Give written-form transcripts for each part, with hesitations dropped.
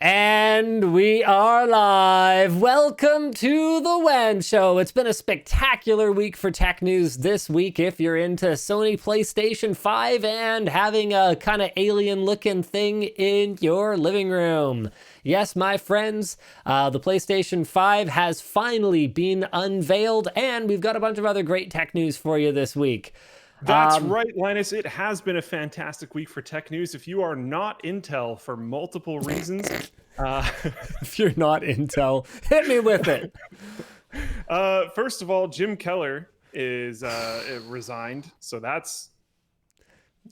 And we are live. Welcome to the WAN Show. It's been a spectacular week for tech news this week. If you're into Sony PlayStation 5 and having a kind of alien looking thing in your living room. Yes, my friends, the PlayStation 5 has finally been unveiled, and we've got a bunch of other great tech news for you this week. That's right, Linus. It has been a fantastic week for tech news. If you are not Intel for multiple reasons, if you're not Intel, hit me with it. First of all, Jim Keller is resigned, so that's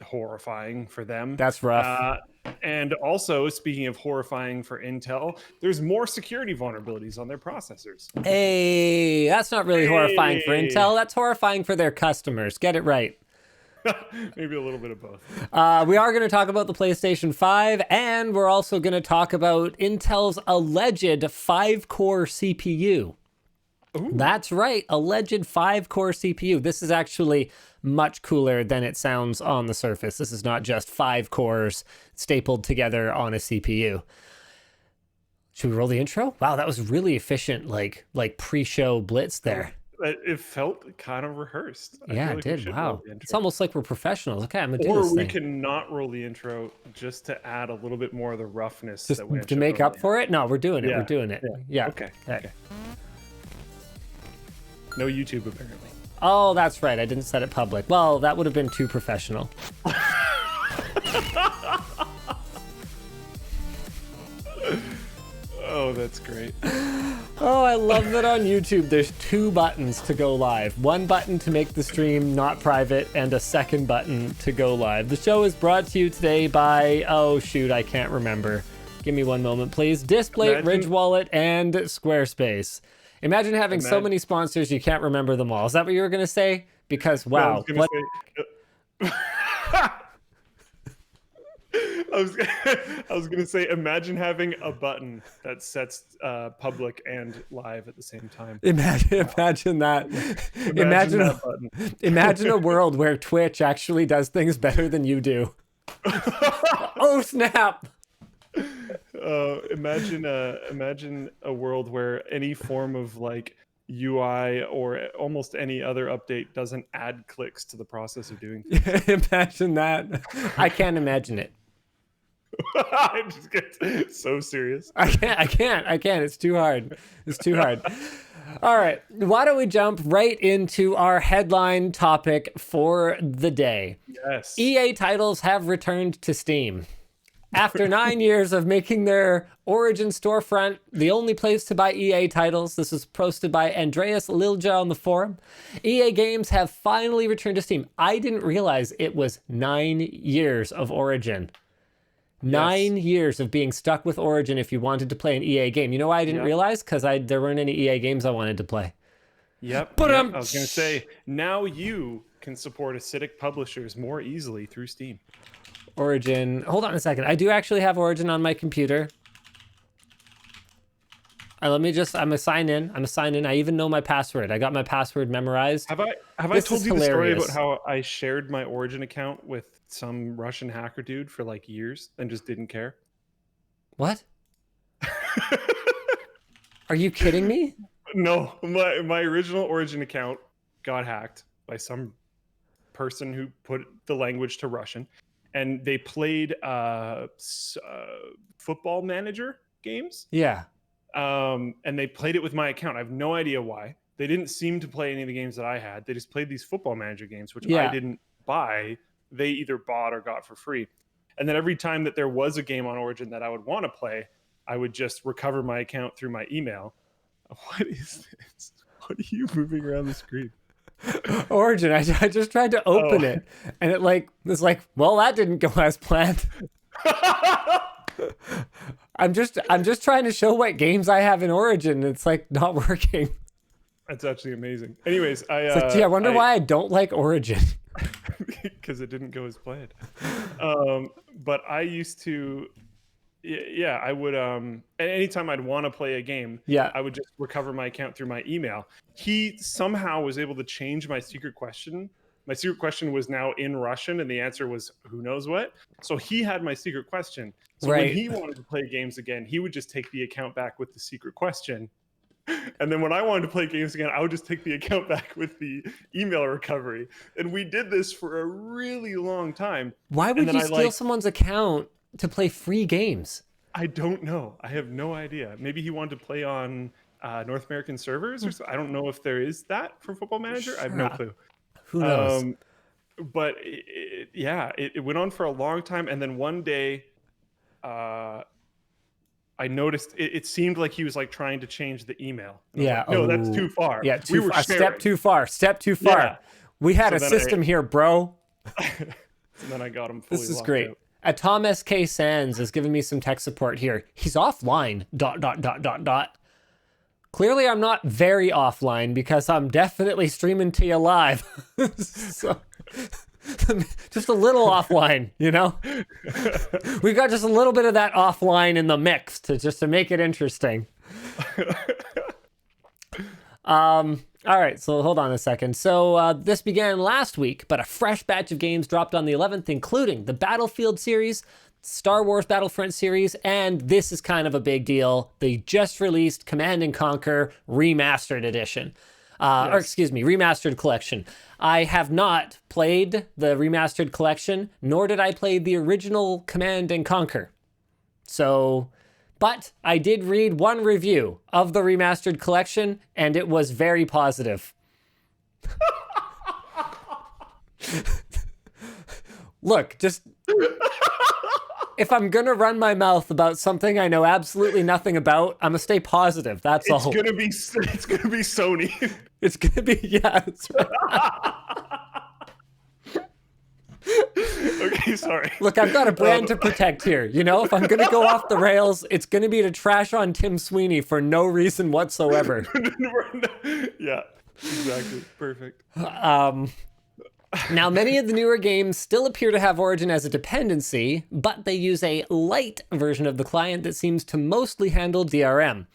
horrifying for them. That's rough. And also, speaking of horrifying for Intel, there's more security vulnerabilities on their processors. Hey, that's not really horrifying for Intel. That's horrifying for their customers. Get it right. Maybe a little bit of both. We are going to talk about the PlayStation 5, and we're also going to talk about Intel's alleged 5-core CPU. Ooh. That's right, alleged 5-core CPU. This is actually much cooler than it sounds on the surface. This is not just 5 cores stapled together on a CPU. Should we roll the intro? Wow, that was really efficient, like pre-show blitz there. It felt kind of rehearsed. Yeah, it did. Wow. It's almost like we're professionals. Okay, I'm going to do this thing. Or we thing. cannot roll the intro just to add a little bit more of the roughness. Just to make up for it? No, we're doing it. Yeah. We're doing it. Yeah. Okay. No YouTube, apparently. Oh, that's right. I didn't set it public. Well, that would have been too professional. Oh, that's great. Oh, I love that on YouTube there's 2 buttons to go live. 1 button to make the stream not private, and a second button to go live. The show is brought to you today by, oh shoot, I can't remember. Give me one moment, please. Display, Ridge Wallet, and Squarespace. Imagine having so many sponsors you can't remember them all. Is that what you were going to say? Because, wow. I was gonna say, imagine having a button that sets public and live at the same time. Imagine that. Imagine a world where Twitch actually does things better than you do. Oh snap! Imagine a world where any form of like UI or almost any other update doesn't add clicks to the process of doing things. Imagine that. I can't imagine it. I just get so serious. I can't. It's too hard. All right. Why don't we jump right into our headline topic for the day? Yes. EA titles have returned to Steam. After 9 years of making their Origin storefront the only place to buy EA titles, this was posted by Andreas Lilja on the forum, EA games have finally returned to Steam. I didn't realize it was 9 years of Origin. 9 years of being stuck with Origin if you wanted to play an EA game. You know why I didn't realize? Because there weren't any EA games I wanted to play. Yep. But I was going to say, now you can support acidic publishers more easily through Steam. Origin. Hold on a second. I do actually have Origin on my computer. I'm a sign in. I even know my password. I got my password memorized. Have I told you the story about how I shared my Origin account with some Russian hacker dude for like years and just didn't care? What? Are you kidding me? No, my original Origin account got hacked by some person who put the language to Russian, and they played football manager games. Yeah. And they played it with my account. I have no idea why. They didn't seem to play any of the games that I had. They just played these football manager games, which I didn't buy. They either bought or got for free. And then every time that there was a game on Origin that I would want to play, I would just recover my account through my email. What is this? What are you moving around the screen? Origin. I just tried to open it, and it was like, well, that didn't go as planned. I'm just trying to show what games I have in Origin. It's like not working. That's actually amazing. Anyways, I wonder why I don't like Origin. Because it didn't go as planned. But I used to, I would, anytime I'd want to play a game, I would just recover my account through my email. He somehow was able to change my secret question my secret question was now in Russian, and the answer was who knows what. So he had my secret question. So when he wanted to play games again, he would just take the account back with the secret question. And then when I wanted to play games again, I would just take the account back with the email recovery. And we did this for a really long time. Why would you steal someone's account to play free games? I don't know. I have no idea. Maybe he wanted to play on North American servers or so. I don't know if there is that for Football Manager. Sure. I have no clue. Who knows? But it went on for a long time. And then one day, I noticed it seemed like he was like trying to change the email. Yeah. Like, no, that's too far. Yeah, step too far. Yeah. We had a system here, bro. And then I got him fully This is great. Out. Tom SK Sands is giving me some tech support here. He's offline. ... Clearly, I'm not very offline because I'm definitely streaming to you live. So, just a little offline, you know? We got just a little bit of that offline in the mix to make it interesting. All right, so hold on a second. So this began last week, but a fresh batch of games dropped on the 11th, including the Battlefield series, Star Wars Battlefront series, and this is kind of a big deal. They just released Command & Conquer Remastered Edition. Or excuse me, Remastered Collection. I have not played the Remastered Collection, nor did I play the original Command & Conquer. So, but I did read one review of the Remastered Collection, and it was very positive. Look, just... If I'm going to run my mouth about something I know absolutely nothing about, I'm going to stay positive. That's all. It's going to be Sony. It's going to be, yeah. That's right. Okay, sorry. Look, I've got a brand to protect here. You know, if I'm going to go off the rails, it's going to be to trash on Tim Sweeney for no reason whatsoever. Yeah, exactly. Perfect. Now, many of the newer games still appear to have Origin as a dependency, but they use a light version of the client that seems to mostly handle DRM.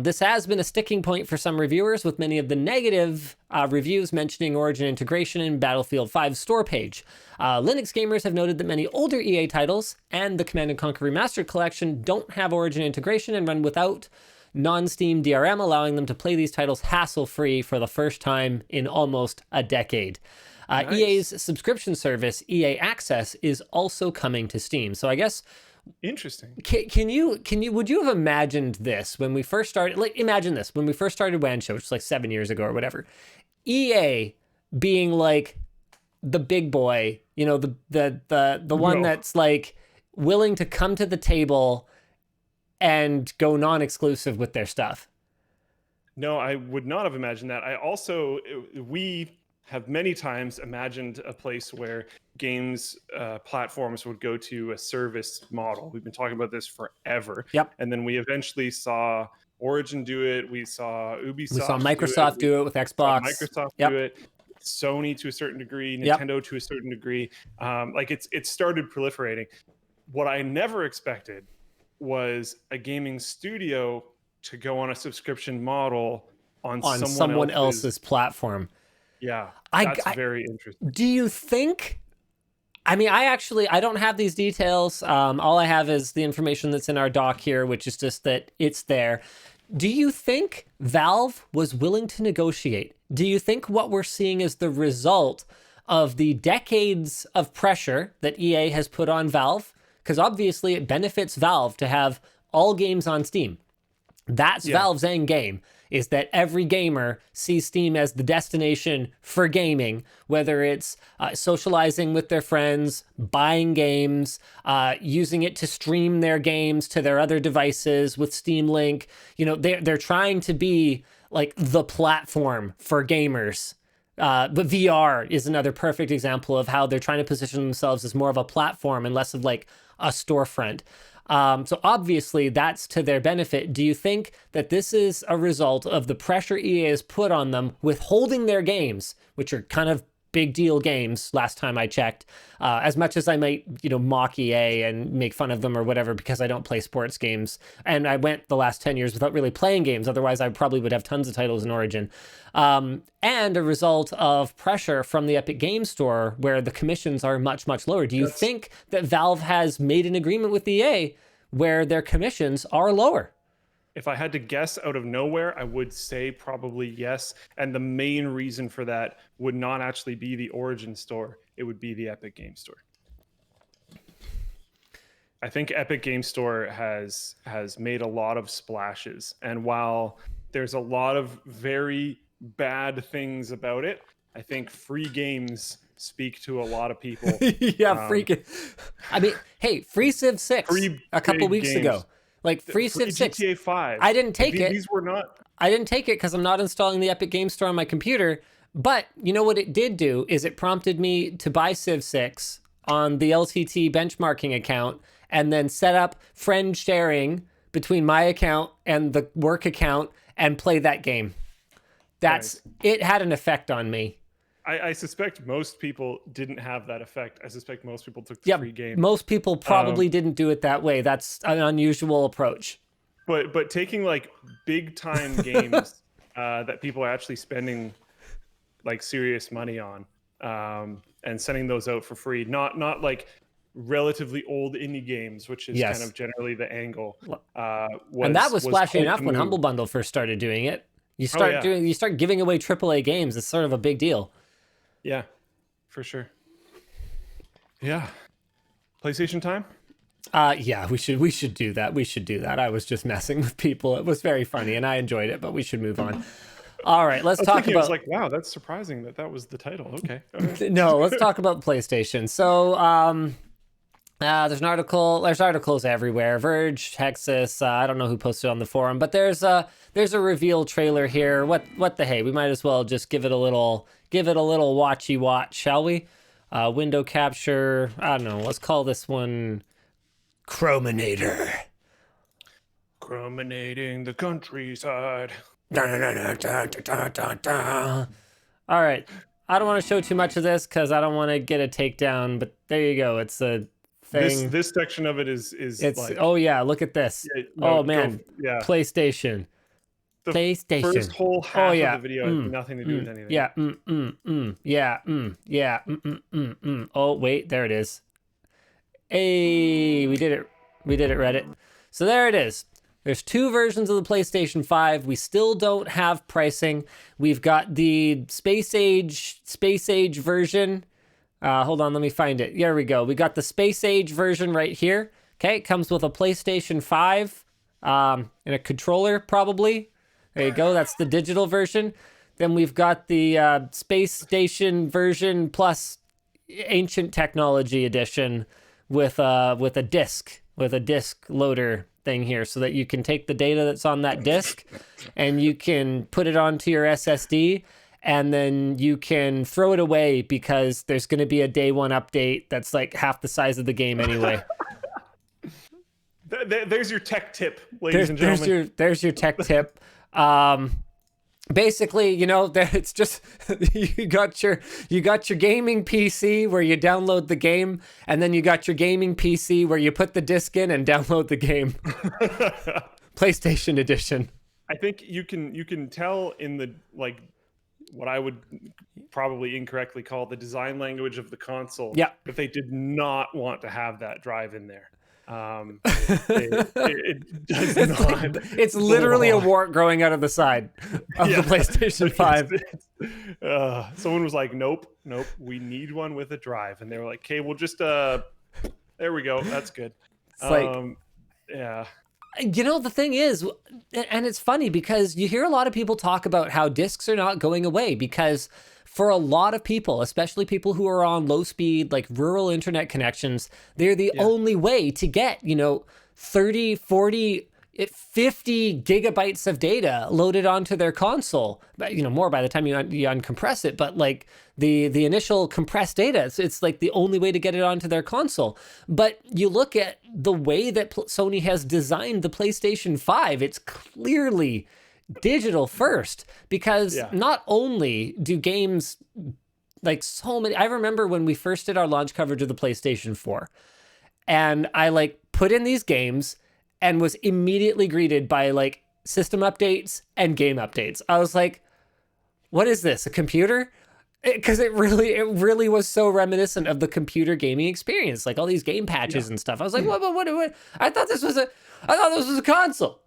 This has been a sticking point for some reviewers, with many of the negative reviews mentioning Origin integration in Battlefield 5's store page. Linux gamers have noted that many older EA titles and the Command & Conquer Remastered Collection don't have Origin integration and run without non-Steam DRM, allowing them to play these titles hassle-free for the first time in almost a decade. Nice. EA's subscription service, EA Access, is also coming to Steam. So I guess... Interesting. Would you have imagined this when we first started? Like, imagine this when we first started WAN Show, which was like 7 years ago or whatever. EA being like the big boy, you know, the one that's like willing to come to the table and go non-exclusive with their stuff. No, I would not have imagined that. We have many times imagined a place where games platforms would go to a service model. We've been talking about this forever. Yep. And then we eventually saw Origin do it. We saw Ubisoft. We saw Microsoft do it with Xbox. Microsoft do it. Sony to a certain degree. Nintendo to a certain degree. It started proliferating. What I never expected was a gaming studio to go on a subscription model on someone else's platform. Yeah, that's very interesting. Do you think... I mean, I don't have these details. All I have is the information that's in our doc here, which is just that it's there. Do you think Valve was willing to negotiate? Do you think what we're seeing is the result of the decades of pressure that EA has put on Valve? Because obviously it benefits Valve to have all games on Steam. That's Valve's end game, is that every gamer sees Steam as the destination for gaming, whether it's socializing with their friends, buying games, using it to stream their games to their other devices with Steam Link. You know, they're trying to be like the platform for gamers. But VR is another perfect example of how they're trying to position themselves as more of a platform and less of like a storefront. So obviously that's to their benefit. Do you think that this is a result of the pressure EA has put on them withholding their games, which are kind of big deal games last time I checked. As much as I might, mock EA and make fun of them or whatever because I don't play sports games. And I went the last 10 years without really playing games. Otherwise, I probably would have tons of titles in Origin. And a result of pressure from the Epic Games Store where the commissions are much, much lower. Do you think that Valve has made an agreement with EA where their commissions are lower? If I had to guess out of nowhere, I would say probably yes. And the main reason for that would not actually be the Origin store. It would be the Epic Game Store. I think Epic Game Store has made a lot of splashes. And while there's a lot of very bad things about it, I think free games speak to a lot of people. Yeah, I mean, hey, free Civ 6 a couple weeks ago. Like free Civ 6. GTA 5. I didn't take it. These were not. I didn't take it because I'm not installing the Epic Games Store on my computer. But you know what it did do is it prompted me to buy Civ 6 on the LTT benchmarking account and then set up friend sharing between my account and the work account and play that game. It had an effect on me. I suspect most people didn't have that effect. I suspect most people took the free game. Most people probably didn't do it that way. That's an unusual approach. But taking like big time games that people are actually spending like serious money on and sending those out for free, not like relatively old indie games, which is kind of generally the angle. And that was splashy enough when Humble Bundle first started doing it. You start giving away AAA games. It's sort of a big deal. Yeah, for sure. Yeah. PlayStation time? Yeah, we should do that. We should do that. I was just messing with people. It was very funny and I enjoyed it, but we should move on. All right, let's talk about... I was like, wow, that's surprising that was the title. Okay. No, let's talk about PlayStation. So, there's articles everywhere. Verge, Texas, I don't know who posted on the forum, but there's a reveal trailer here. What the hey? We might as well just give it a little watchy watch, shall we? Window capture. I don't know. Let's call this one Chrominator. Chrominating the countryside. All right. I don't want to show too much of this because I don't want to get a takedown, but there you go. It's a thing. This section of it is like, oh yeah, look at this. Yeah, no, PlayStation. The PlayStation. First whole half of the video has nothing to do with anything. Oh wait, there it is. Hey, we did it, Reddit. So there it is. There's two versions of the PlayStation 5. We still don't have pricing. We've got the space age version. Hold on, let me find it. There we go. We got the space age version right here. Okay, it comes with a PlayStation 5 and a controller probably. There you go. That's the digital version. Then we've got the space station version plus ancient technology edition with a disc loader thing here so that you can take the data that's on that disc and you can put it onto your SSD and then you can throw it away because there's going to be a day one update that's like half the size of the game anyway. There's your tech tip, ladies and gentlemen. There's your tech tip. Basically, it's just you got your gaming PC where you download the game, and then you got your gaming PC where you put the disc in and download the game. PlayStation edition. I think you can tell in the what I would probably incorrectly call the design language of the console. Yeah. That they did not want to have that drive in there. It does not. It's literally a wart growing out of the side of the PlayStation 5. Someone was like, nope, we need one with a drive. And they were like, okay, we'll just, there we go. That's good. It's yeah. The thing is, and it's funny because you hear a lot of people talk about how discs are not going away because for a lot of people, especially people who are on low speed, like rural internet connections, they're the only way to get, 30, 40, 50 gigabytes of data loaded onto their console. But, more by the time you uncompress it, but like the initial compressed data, it's like the only way to get it onto their console. But you look at the way that Sony has designed the PlayStation 5, it's clearly digital first because not only do games like so many. I remember when we first did our launch coverage of the PlayStation 4, and I like put in these games and was immediately greeted by like system updates and game updates. I was like, what is this, a computer? Because it really was so reminiscent of the computer gaming experience, like all these game patches and stuff. I was like, what? I thought this was a console.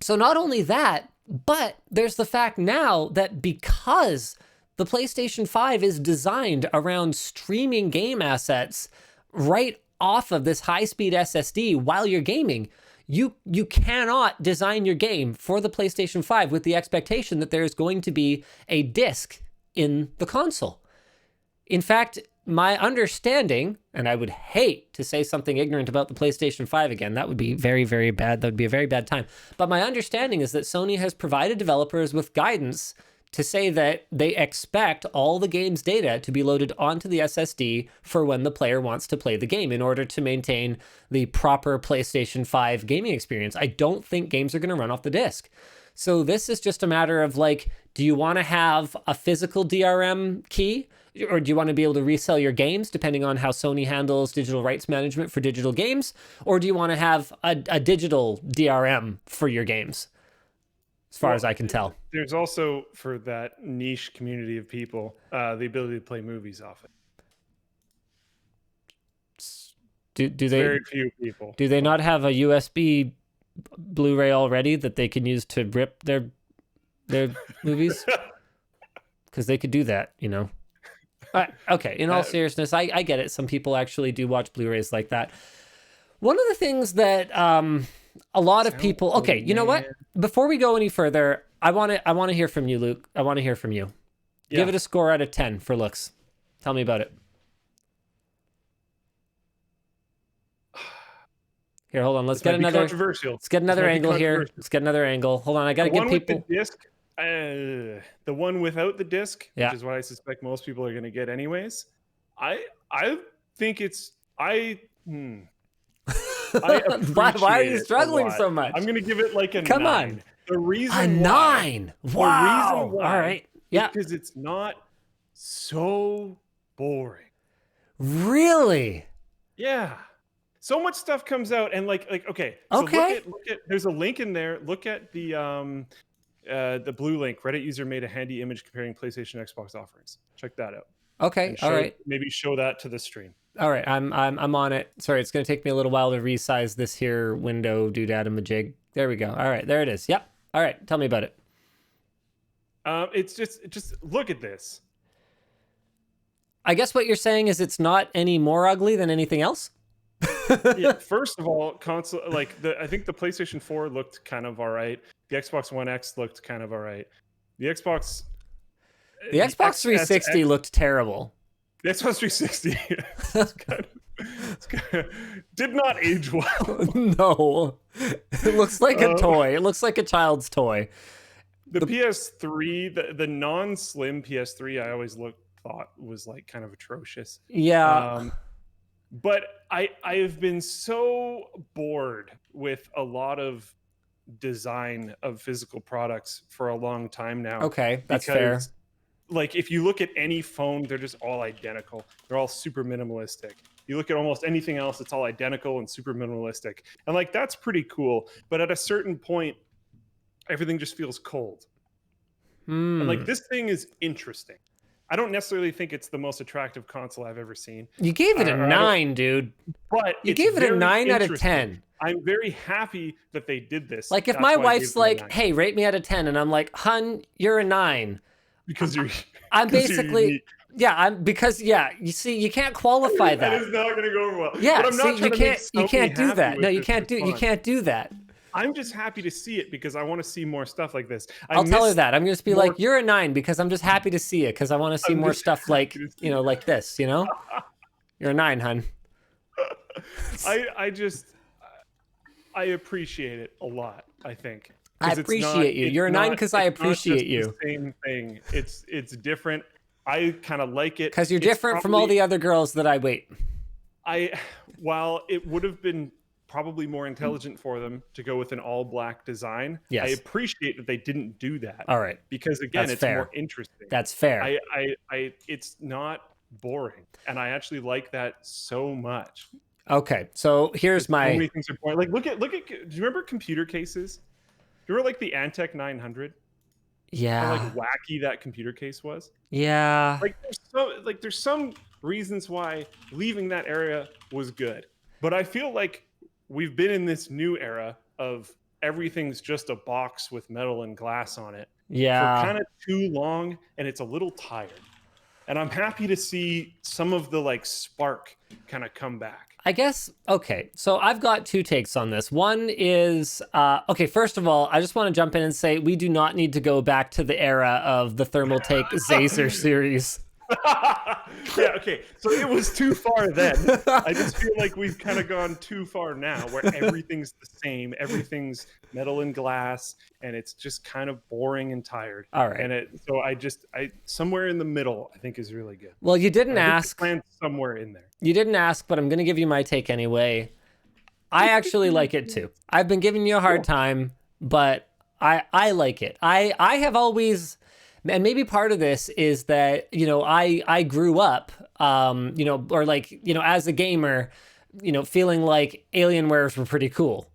So not only that, but there's the fact now that because the PlayStation 5 is designed around streaming game assets right off of this high-speed SSD while you're gaming, you cannot design your game for the PlayStation 5 with the expectation that there is going to be a disc in the console. In fact, my understanding, and I would hate to say something ignorant about the PlayStation 5 again, that would be very, very bad. That would be a very bad time. But my understanding is that Sony has provided developers with guidance to say that they expect all the game's data to be loaded onto the SSD for when the player wants to play the game in order to maintain the proper PlayStation 5 gaming experience. I don't think games are going to run off the disc. So this is just a matter of like, do you want to have a physical DRM key, or do you want to be able to resell your games depending on how Sony handles digital rights management for digital games? Or do you want to have a digital DRM for your games? As far as I can tell. There's also, for that niche community of people, the ability to play movies off it. Do they? Very few people. Do they not have a USB Blu-ray already that they can use to rip their movies? Because they could do that, you know. Okay, in all seriousness, I get it. Some people actually do watch Blu-rays like that. One of the things that a lot of people. Okay, you know what? Before we go any further, I want to hear from you, Luke. I want to hear from you. Yeah. Give it a score out of 10 for looks. Tell me about it. Here, hold on. Let's get another angle here. Let's get another angle. Hold on. I got to give people the disc. The one without the disc, which is what I suspect most people are going to get anyways. I think it's why are you struggling so much? I'm going to give it like a 9. Come on. The reason a 9. Wow. The reason why, all right. Yeah. Because it's not so boring. Really? Yeah. So much stuff comes out and like okay. So look at there's a link in there. Look at the blue link. Reddit user made a handy image comparing PlayStation Xbox offerings. Check that out. Okay. All right. Maybe show that to the stream. All right, I'm on it. Sorry, it's going to take me a little while to resize this here window doodad and majig. There we go. All right, there it is. Yep. All right, tell me about it. It's just look at this. I guess what you're saying is it's not any more ugly than anything else? Yeah, first of all, console I think the PlayStation 4 looked kind of all right. The Xbox One X looked kind of all right. The Xbox 360 looked terrible. The Xbox 360 did not age well. No. It looks like a toy. It looks like a child's toy. The PS3, the non-slim PS3, I always thought was like kind of atrocious. Yeah. But I have been so bored with a lot of design of physical products for a long time now. Okay, that's fair. Like if you look at any phone, they're just all identical. They're all super minimalistic. You look at almost anything else, it's all identical and super minimalistic. And like that's pretty cool. But at a certain point, everything just feels cold. And like this thing is interesting. I don't necessarily think it's the most attractive console I've ever seen. You gave it a 9, dude. But you gave it a 9 out of 10. I'm very happy that they did this. Like if my wife's like, "Hey, rate me out of 10," and I'm like, "Hun, you're a 9." Because I'm basically because you see you can't qualify that. That is not going to go over well. Yeah, but I'm not you can't do that. No, you can't do that. I'm just happy to see it because I want to see more stuff like this. I'll tell her that. I'm going to be like, "You're a 9 because I'm just happy to see it because I want to see more stuff like, like this, You're a 9, hun." I appreciate it a lot, I think. I appreciate you. You're a 9 because I appreciate you. The same thing. It's different. I kind of like it because you're different from all the other girls that I wait. While it would have been probably more intelligent for them to go with an all black design. Yes. I appreciate that they didn't do that. All right. Because again, That's it's fair. more interesting. That's fair. It's not boring, and I actually like that so much. Okay, so here's my. So many things are boring. Like look at. Do you remember computer cases? Do you remember like the Antec 900? Yeah. How like wacky that computer case was. Yeah. Like there's some reasons why leaving that area was good, but I feel like we've been in this new era of everything's just a box with metal and glass on it. Yeah. For kind of too long, and it's a little tired. And I'm happy to see some of the like spark kind of come back. I guess, okay, so I've got two takes on this. One is, okay, first of all, I just want to jump in and say we do not need to go back to the era of the Thermaltake Zacer series. Yeah, okay, so it was too far then. I just feel like we've kind of gone too far now, where everything's the same, everything's metal and glass, and it's just kind of boring and tired. All right. And so I somewhere in the middle, I think is really good. Well, you didn't ask. Plan somewhere in there. You didn't ask, but I'm going to give you my take anyway. I actually like it too. I've been giving you a hard time, but I like it. I have always, and maybe part of this is that, you know, I grew up, you know, or like, you know, as a gamer, you know, feeling like Alienwares were pretty cool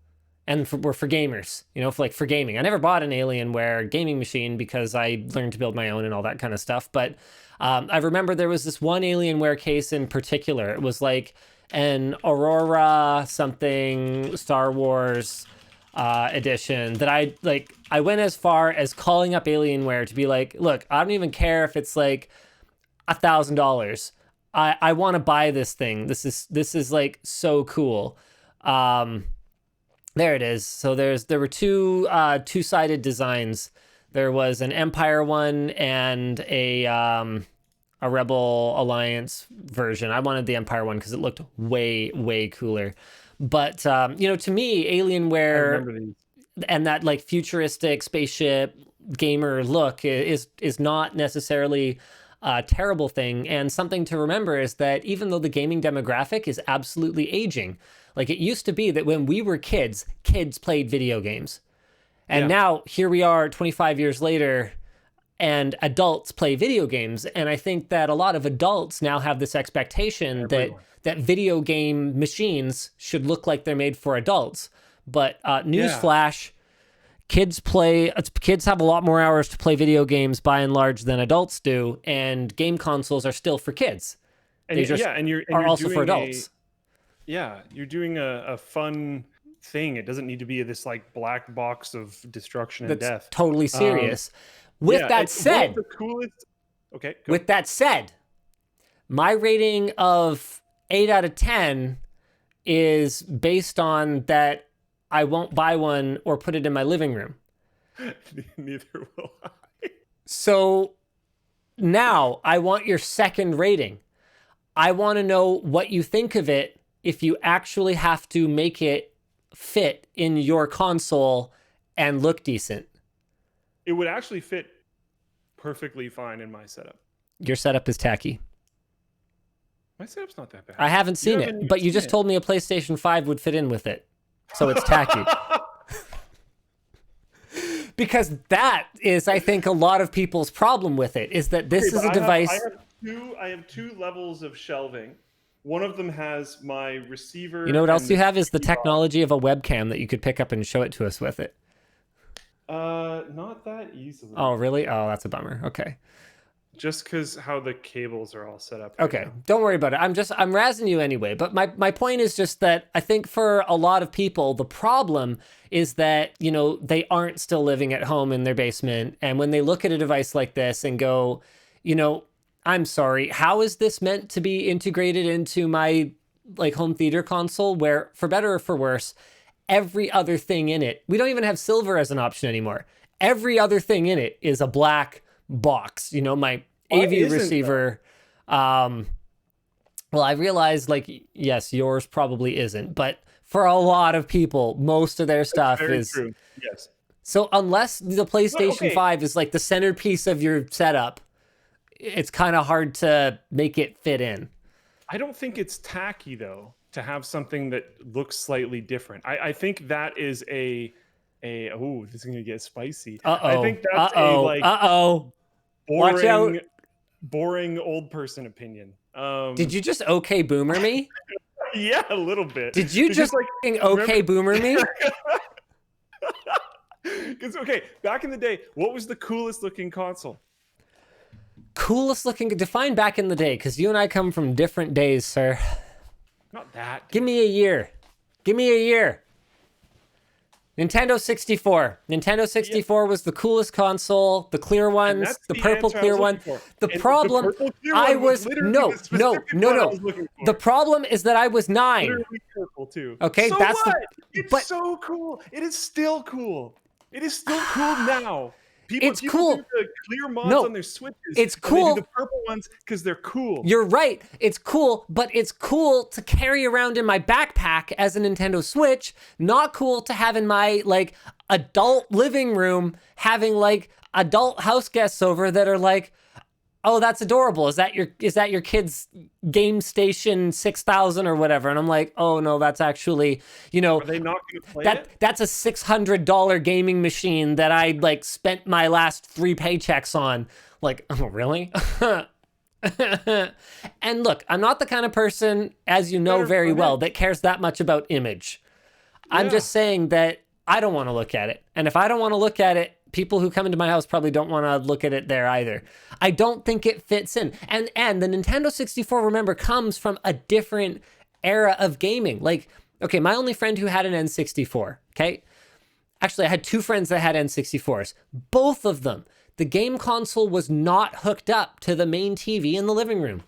and were for gamers, you know, for gaming. I never bought an Alienware gaming machine because I learned to build my own and all that kind of stuff. But I remember there was this one Alienware case in particular. It was like an Aurora something Star Wars edition that I went as far as calling up Alienware to be like, look, I don't even care if it's like $1,000. I want to buy this thing. This is like so cool. There it is. So there were two-sided designs. There was an Empire one and a Rebel Alliance version. I wanted the Empire one because it looked way cooler. But you know, to me, Alienware and that like futuristic spaceship gamer look is not necessarily a terrible thing. And something to remember is that even though the gaming demographic is absolutely aging, like it used to be that when we were kids played video games. And now here we are 25 years later and adults play video games. And I think that a lot of adults now have this expectation that video game machines should look like they're made for adults. But newsflash, kids have a lot more hours to play video games by and large than adults do. And game consoles are still for kids. And you're also for adults. You're doing a fun thing. It doesn't need to be this like black box of destruction and death. Totally serious. With that said, the coolest. Okay. Go. With that said, my rating of 8 out of 10 is based on that I won't buy one or put it in my living room. Neither will I. So now I want your second rating. I want to know what you think of it if you actually have to make it fit in your console and look decent. It would actually fit perfectly fine in my setup. Your setup is tacky. My setup's not that bad. I haven't seen it, but you just told me a PlayStation 5 would fit in with it. So it's tacky. Because that is, I think, a lot of people's problem with it, is that this is a device... I have two levels of shelving. One of them has my receiver... You know what else you have is the technology of a webcam that you could pick up and show it to us with it. Not that easily. Oh, really? Oh, that's a bummer. Okay. Just because how the cables are all set up. Okay, don't worry about it. I'm razzing you anyway. But my point is just that I think for a lot of people, the problem is that, you know, they aren't still living at home in their basement. And when they look at a device like this and go, you know, I'm sorry, how is this meant to be integrated into my like home theater console where, for better or for worse, every other thing in it, we don't even have silver as an option anymore. Every other thing in it is a black box. You know, my AV receiver. Well, I realized, like, yes, yours probably isn't, but for a lot of people, most of their stuff is true. Yes. So unless the PlayStation 5 is like the centerpiece of your setup, it's kind of hard to make it fit in. I don't think it's tacky though. to have something that looks slightly different. I think that is oh, this is gonna get spicy. I think that's a like Watch out. boring old person opinion. Did you just okay boomer me? Yeah, a little bit. Did you just like okay boomer me? Because back in the day, what was the coolest looking console? Coolest looking, define back in the day, because you and I come from different days, sir. Not that. Give me a year. Give me a year. Nintendo 64. Nintendo 64 was the coolest console. The clear ones, the purple clear one. The problem, I was no. The problem is that I was 9. Literally purple too. Okay, so that's what? It's so cool. It is still cool. It is still cool now. People cool. do the clear mods on their Switches. It's cool. They do the purple ones because they're cool. You're right. It's cool, but it's cool to carry around in my backpack as a Nintendo Switch. Not cool to have in my like adult living room, having like adult house guests over that are like, oh, that's adorable. Is that your kid's Game Station 6000 or whatever? And I'm like, oh no, that's actually, Are they not going to play it? That's a $600 gaming machine that I like spent my last 3 paychecks on. Like, oh really? And look, I'm not the kind of person, as you know very well, that cares that much about image. Yeah. I'm just saying that I don't want to look at it. And if I don't want to look at it, people who come into my house probably don't want to look at it there either. I don't think it fits in. And the Nintendo 64, remember, comes from a different era of gaming. Like, okay, my only friend who had an N64, okay? Actually, I had 2 friends that had N64s. Both of them, the game console was not hooked up to the main TV in the living room.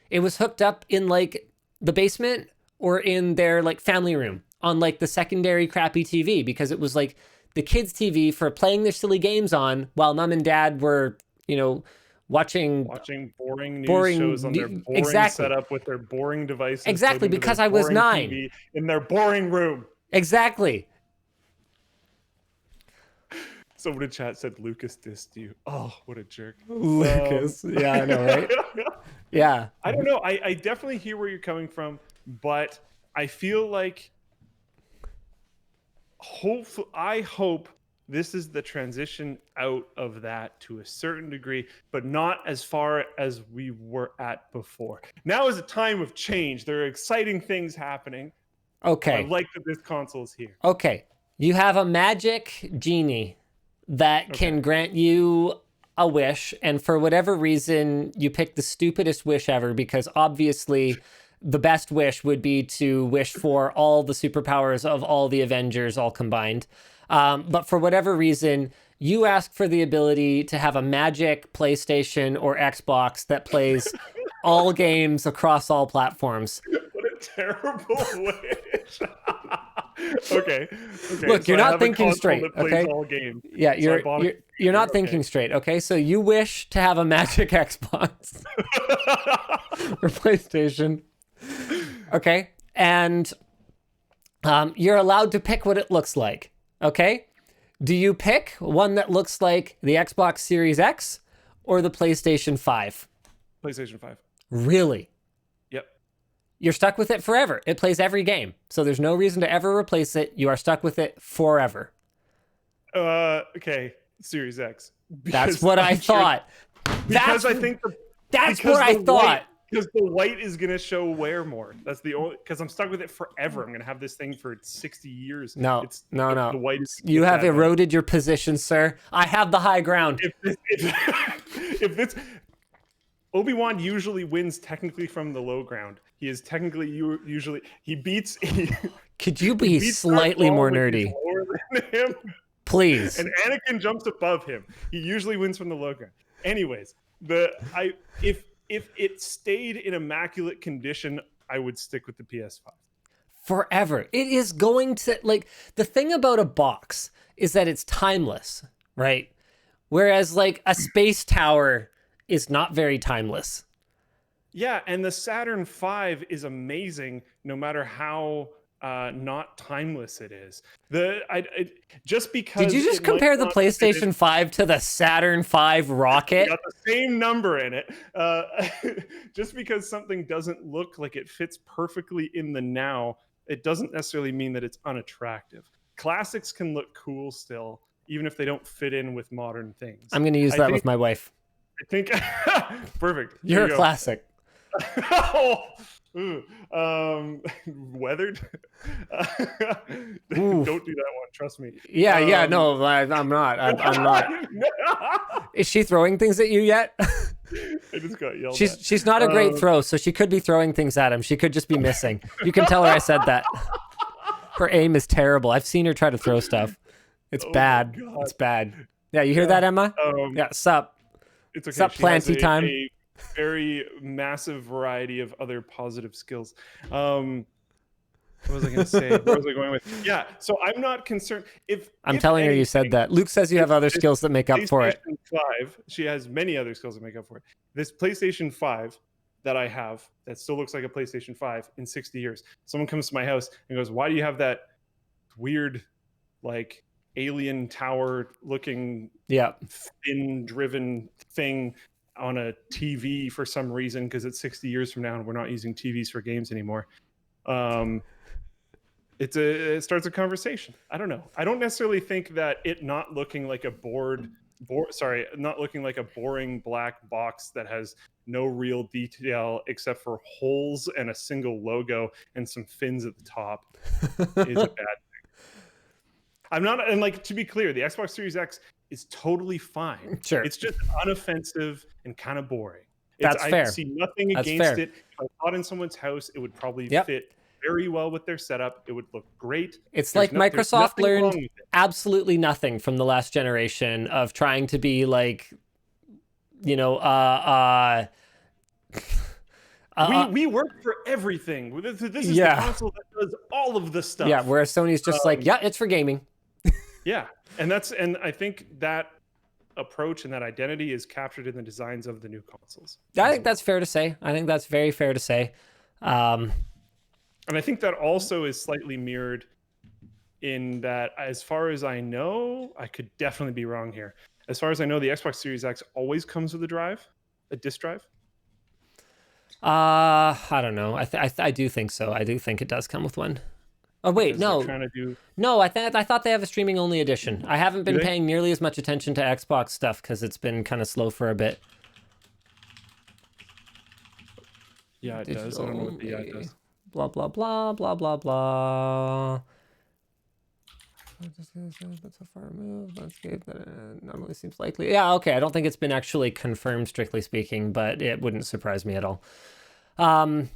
It was hooked up in like the basement or in their like family room on like the secondary crappy TV, because it was like the kids' TV for playing their silly games on while mom and dad were, watching boring news shows on their boring setup with their boring devices. Exactly, because I was 9. TV in their boring room. Exactly. Someone in chat said Lucas dissed you. Oh, what a jerk. Lucas. Yeah, I know, right? Yeah. I don't know. I definitely hear where you're coming from, but I feel like I hope this is the transition out of that to a certain degree, but not as far as we were at before. Now is a time of change. There are exciting things happening. Okay. I like that this console is here. Okay. You have a magic genie that can grant you a wish, and for whatever reason, you pick the stupidest wish ever, because obviously the best wish would be to wish for all the superpowers of all the Avengers all combined. But for whatever reason, you ask for the ability to have a magic PlayStation or Xbox that plays all games across all platforms. What a terrible wish. Okay. Look, you're not thinking straight. Okay. All games. Yeah, you're not thinking straight. Okay, so you wish to have a magic Xbox or PlayStation. Okay, and you're allowed to pick what it looks like. Okay, do you pick one that looks like the Xbox Series X or the PlayStation 5? PlayStation 5. Really? Yep. You're stuck with it forever. It plays every game, so there's no reason to ever replace it. You are stuck with it forever. Okay, Series X. That's what I thought. Because I think that's what I thought. Because the white is gonna show wear more. That's the only. Because I'm stuck with it forever. I'm gonna have this thing for 60 years. No. The white is. You have eroded your position, sir. I have the high ground. If this, Obi-Wan usually wins technically from the low ground. He is technically usually he beats. Could you be slightly more nerdy? Lower than him. Please. And Anakin jumps above him. He usually wins from the low ground. Anyways, if it stayed in immaculate condition, I would stick with the PS5. Forever. It is going to, like, the thing about a box is that it's timeless, right? Whereas, like, a space tower is not very timeless. Yeah, and the Saturn V is amazing no matter how not timeless it is. Just because. Did you just compare the PlayStation 5 to the Saturn V rocket? Got the same number in it. Just because something doesn't look like it fits perfectly in the now, it doesn't necessarily mean that it's unattractive. Classics can look cool still, even if they don't fit in with modern things. I'm going to use that with my wife. I think perfect. You're a classic. Weathered. Don't do that one. Trust me. Yeah. No, I'm not. I'm not. Is she throwing things at you yet? I just got yelled at. She's not a great throw, so she could be throwing things at him. She could just be missing. You can tell her I said that. Her aim is terrible. I've seen her try to throw stuff. It's bad. It's bad. Yeah, you hear that, Emma? Yeah, sup. It's okay. Sup, planty time. A very massive variety of other positive skills. What was I going to say? Where was I going with? Yeah, so I'm not concerned. I'm telling her you said that. Luke says you have other skills that make up for it. PlayStation 5, she has many other skills that make up for it. This PlayStation 5 that I have that still looks like a PlayStation 5 in 60 years. Someone comes to my house and goes, "Why do you have that weird, like, alien tower looking fin driven thing on a TV for some reason, because it's 60 years from now and we're not using TVs for games anymore." It starts a conversation. I don't know. I don't necessarily think that it not looking like a not looking like a boring black box that has no real detail except for holes and a single logo and some fins at the top is a bad thing. I'm not, and like, to be clear, the Xbox Series X is totally fine. Sure. It's just unoffensive and kind of boring. That's fair. I see nothing against it. If I bought in someone's house, it would probably fit very well with their setup. It would look great. It's like Microsoft learned absolutely nothing from the last generation of trying to be like, you know, we work for everything. This is the console that does all of the stuff. Yeah, whereas Sony's just like, it's for gaming. Yeah, and I think that approach and that identity is captured in the designs of the new consoles. I think that's fair to say. I think that's very fair to say. And I think that also is slightly mirrored in that, as far as I know, I could definitely be wrong here. As far as I know, the Xbox Series X always comes with a disk drive. I don't know. I do think so. I do think it does come with one. Oh wait, no. No, I thought they have a streaming only edition. I haven't been paying nearly as much attention to Xbox stuff because it's been kind of slow for a bit. Yeah, it does. I don't know what the does. Blah blah blah blah blah blah. That's a far move. Landscape that normally seems likely. Yeah, okay. I don't think it's been actually confirmed, strictly speaking, but it wouldn't surprise me at all. Do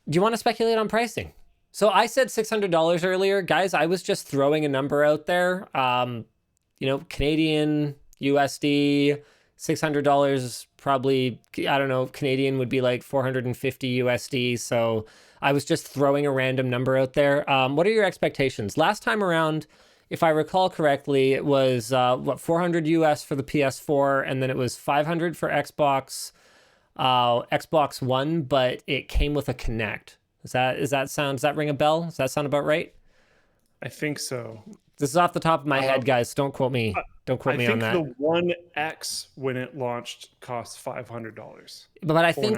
you want to speculate on pricing? So I said $600 earlier, guys. I was just throwing a number out there. Canadian USD, $600 probably. I don't know. Canadian would be like 450 USD. So I was just throwing a random number out there. What are your expectations? Last time around, if I recall correctly, it was 400 US for the PS4, and then it was 500 for Xbox One, but it came with a Kinect. Does that ring a bell? Does that sound about right? I think so. This is off the top of my head, guys. Don't quote me. Don't quote me on that. I think the One X, when it launched, cost $500. But I think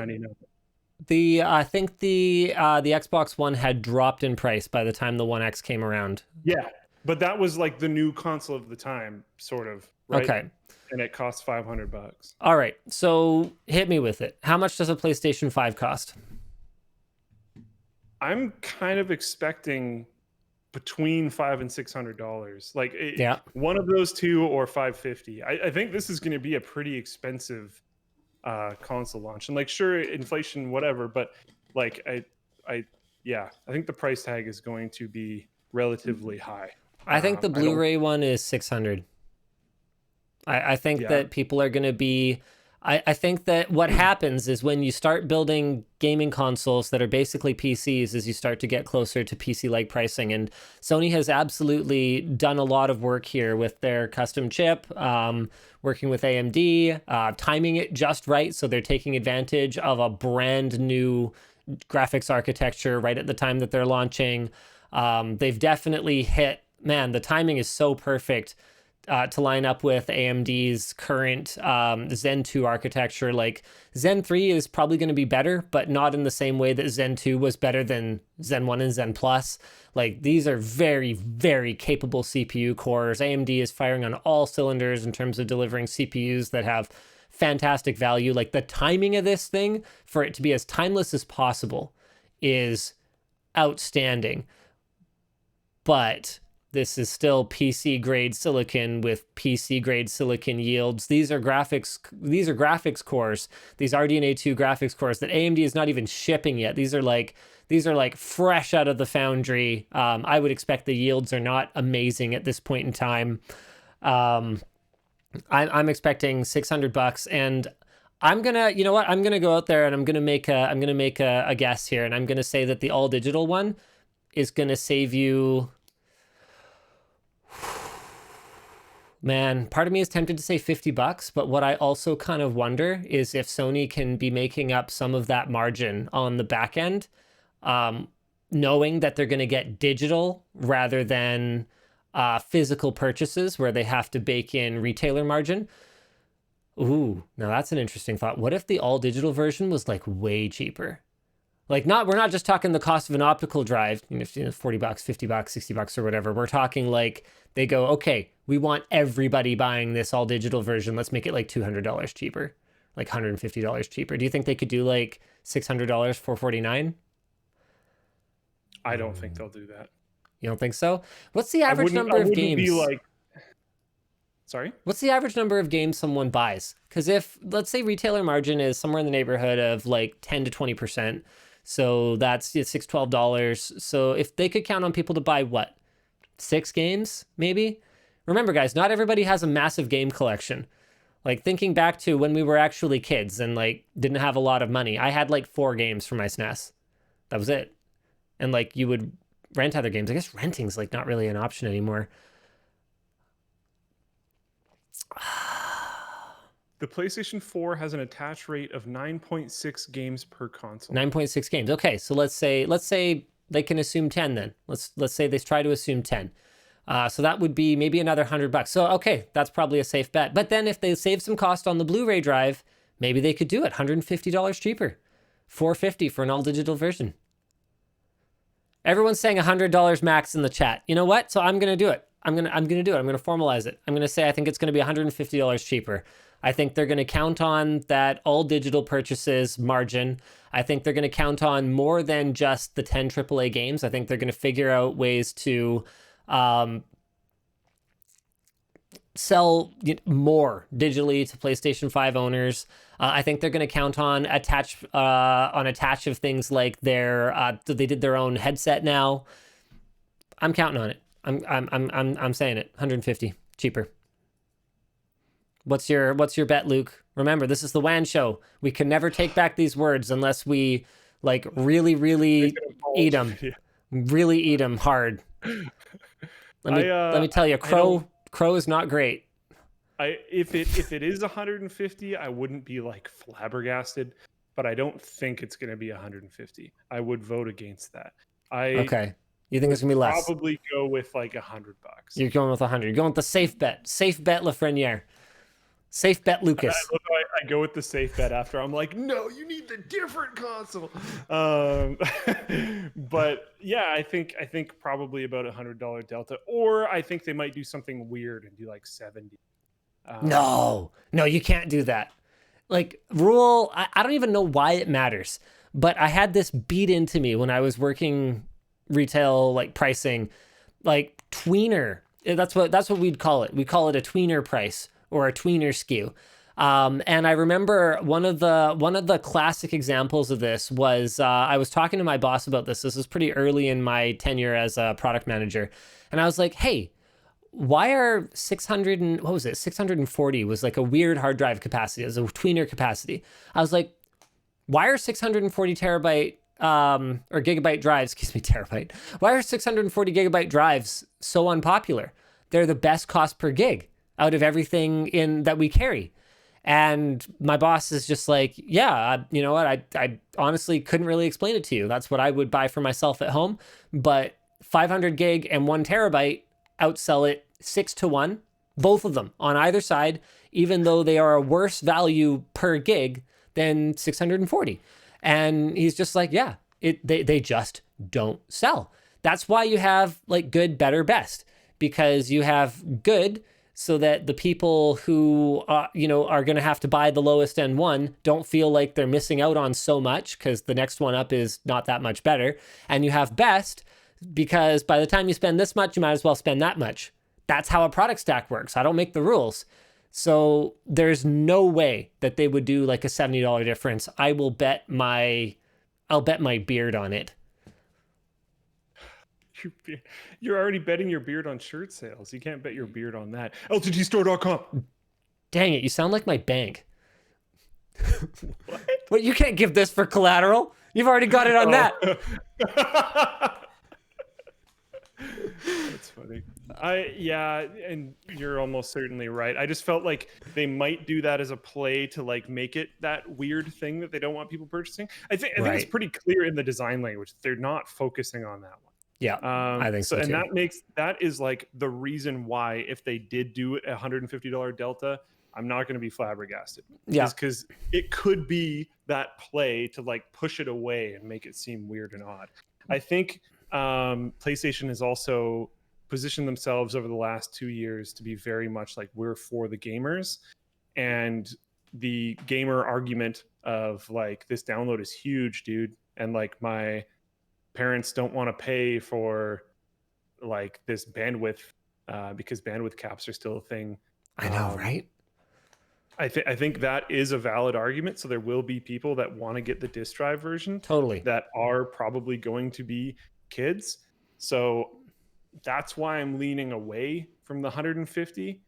the Xbox One had dropped in price by the time the One X came around. Yeah, but that was like the new console of the time, sort of. Right? Okay. And it cost $500. All right. So hit me with it. How much does a PlayStation 5 cost? I'm kind of expecting between $500 and $600. Like one of those two or $550. I think this is going to be a pretty expensive console launch. And like, sure, inflation, whatever, but like I think the price tag is going to be relatively high. I think the Blu-ray one is $600. I think that people are going to be. I think that what happens is when you start building gaming consoles that are basically PCs, is you start to get closer to PC-like pricing. And Sony has absolutely done a lot of work here with their custom chip, working with AMD, timing it just right. So they're taking advantage of a brand new graphics architecture right at the time that they're launching. They've definitely hit, man, the timing is so perfect to line up with AMD's current Zen 2 architecture. Like Zen 3 is probably going to be better, but not in the same way that Zen 2 was better than Zen 1 and Zen Plus. Like these are very, very capable CPU cores. AMD is firing on all cylinders in terms of delivering CPUs that have fantastic value. Like the timing of this thing, for it to be as timeless as possible, is outstanding. But this is still PC grade silicon with PC grade silicon yields. These are graphics cores. These RDNA 2 graphics cores that AMD is not even shipping yet. These are like fresh out of the foundry. I would expect the yields are not amazing at this point in time. I'm expecting $600, and I'm gonna go out there and I'm gonna make a guess here, and I'm gonna say that the all digital one is gonna save you. Man, part of me is tempted to say $50, but what I also kind of wonder is if Sony can be making up some of that margin on the back end, knowing that they're going to get digital rather than physical purchases where they have to bake in retailer margin. Ooh, now that's an interesting thought. What if the all digital version was like way cheaper? Like we're not just talking the cost of an optical drive, $40, $50, $60 or whatever. We're talking like they go, okay, we want everybody buying this all digital version. Let's make it like $200 cheaper, like $150 cheaper. Do you think they could do like $600, $449? I don't think they'll do that. You don't think so? What's the average number of games? Sorry? What's the average number of games someone buys? Because if, let's say, retailer margin is somewhere in the neighborhood of like 10 to 20%, so that's $6, $12. So if they could count on people to buy what? 6 games, maybe? Remember, guys, not everybody has a massive game collection. Like thinking back to when we were actually kids and like didn't have a lot of money, I had like 4 games for my SNES. That was it. And like you would rent other games. I guess renting's like not really an option anymore. The PlayStation 4 has an attach rate of 9.6 games per console. 9.6 games. Okay, so let's say they can assume 10 then. Let's say they try to assume 10. So that would be maybe another $100. So okay, that's probably a safe bet. But then if they save some cost on the Blu-ray drive, maybe they could do it $150 cheaper, $450 for an all digital version. Everyone's saying $100 max in the chat. You know what? So I'm gonna do it. I'm gonna do it. I'm gonna formalize it. I'm gonna say I think it's gonna be $150 cheaper. I think they're gonna count on that all digital purchases margin. I think they're gonna count on more than just the 10 AAA games. I think they're gonna figure out ways to sell more digitally to PlayStation 5 owners. I think they're going to count on attach of things like they did their own headset now. I'm counting on it. I'm saying it. 150 cheaper. What's your bet, Luke? Remember, this is the WAN show. We can never take back these words unless we like really eat them. Yeah. Really eat them hard. Let me tell you, Crow is not great. If it is 150, I wouldn't be like flabbergasted, but I don't think it's going to be 150. I would vote against that. Okay. You think it's going to be less? Probably go with like $100. You're going with 100. You're going with the safe bet. Safe bet, Lafreniere. Safe bet, Lucas. I go with the safe bet after. I'm like, no, you need the different console. But yeah, I think probably about $100 delta, or I think they might do something weird and do like 70. No, you can't do that. Like rule, I don't even know why it matters, but I had this beat into me when I was working retail, like pricing, like tweener. That's what we'd call it. We call it a tweener price or a tweener SKU. And I remember one of the classic examples of this was I was talking to my boss about this. This was pretty early in my tenure as a product manager, and I was like, "Hey, why are 640 was like a weird hard drive capacity as a tweener capacity? I was like, why are 640 terabyte or gigabyte drives? Excuse me, terabyte. Why are 640 gigabyte drives so unpopular? They're the best cost per gig out of everything that we carry." And my boss is just like, yeah, you know what? I honestly couldn't really explain it to you. That's what I would buy for myself at home. But 500 gig and 1 terabyte outsell it 6-1, both of them on either side, even though they are a worse value per gig than 640. And he's just like, yeah, they just don't sell. That's why you have like good, better, best, because you have good so that the people who are going to have to buy the lowest end one don't feel like they're missing out on so much because the next one up is not that much better. And you have best because by the time you spend this much, you might as well spend that much. That's how a product stack works. I don't make the rules. So there's no way that they would do like a $70 difference. I'll bet my beard on it. You're already betting your beard on shirt sales. You can't bet your beard on that. LTGstore.com. Dang it, you sound like my bank. What? Well, you can't give this for collateral. You've already got it on that. That's funny. And you're almost certainly right. I just felt like they might do that as a play to like make it that weird thing that they don't want people purchasing. I think it's pretty clear in the design language they're not focusing on that one. Yeah, I think so too. And that is like the reason why if they did do a $150 delta, I'm not going to be flabbergasted. Yeah, because it could be that play to like push it away and make it seem weird and odd. I think PlayStation has also positioned themselves over the last 2 years to be very much like we're for the gamers, and the gamer argument of like this download is huge, dude, and like my parents don't want to pay for like this bandwidth because bandwidth caps are still a thing. I know, right? I think that is a valid argument. So there will be people that want to get the disk drive version, totally, that are probably going to be kids. So that's why I'm leaning away from the 150.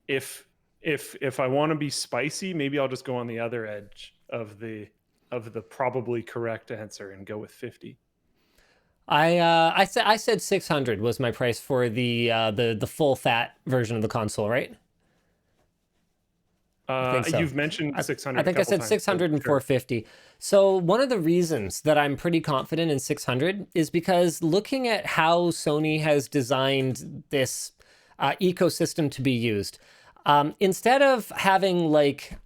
If I want to be spicy, maybe I'll just go on the other edge of the probably correct answer and go with 50. I said 600 was my price for the full fat version of the console, right? I think so. You've mentioned 600. I think I said 600 and 450. So one of the reasons that I'm pretty confident in 600 is because looking at how Sony has designed this ecosystem to be used, instead of having like,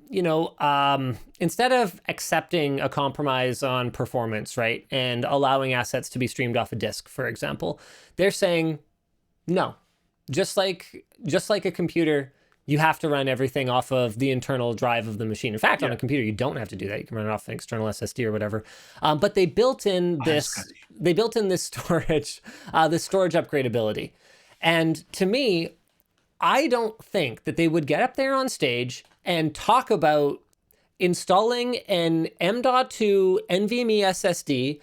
instead of accepting a compromise on performance, right, and allowing assets to be streamed off a disk, for example, they're saying no. Just like a computer, you have to run everything off of the internal drive of the machine. In fact, on a computer, you don't have to do that. You can run it off an external SSD or whatever. But they built in this storage, this storage upgradability. And to me, I don't think that they would get up there on stage and talk about installing an M.2 NVMe SSD,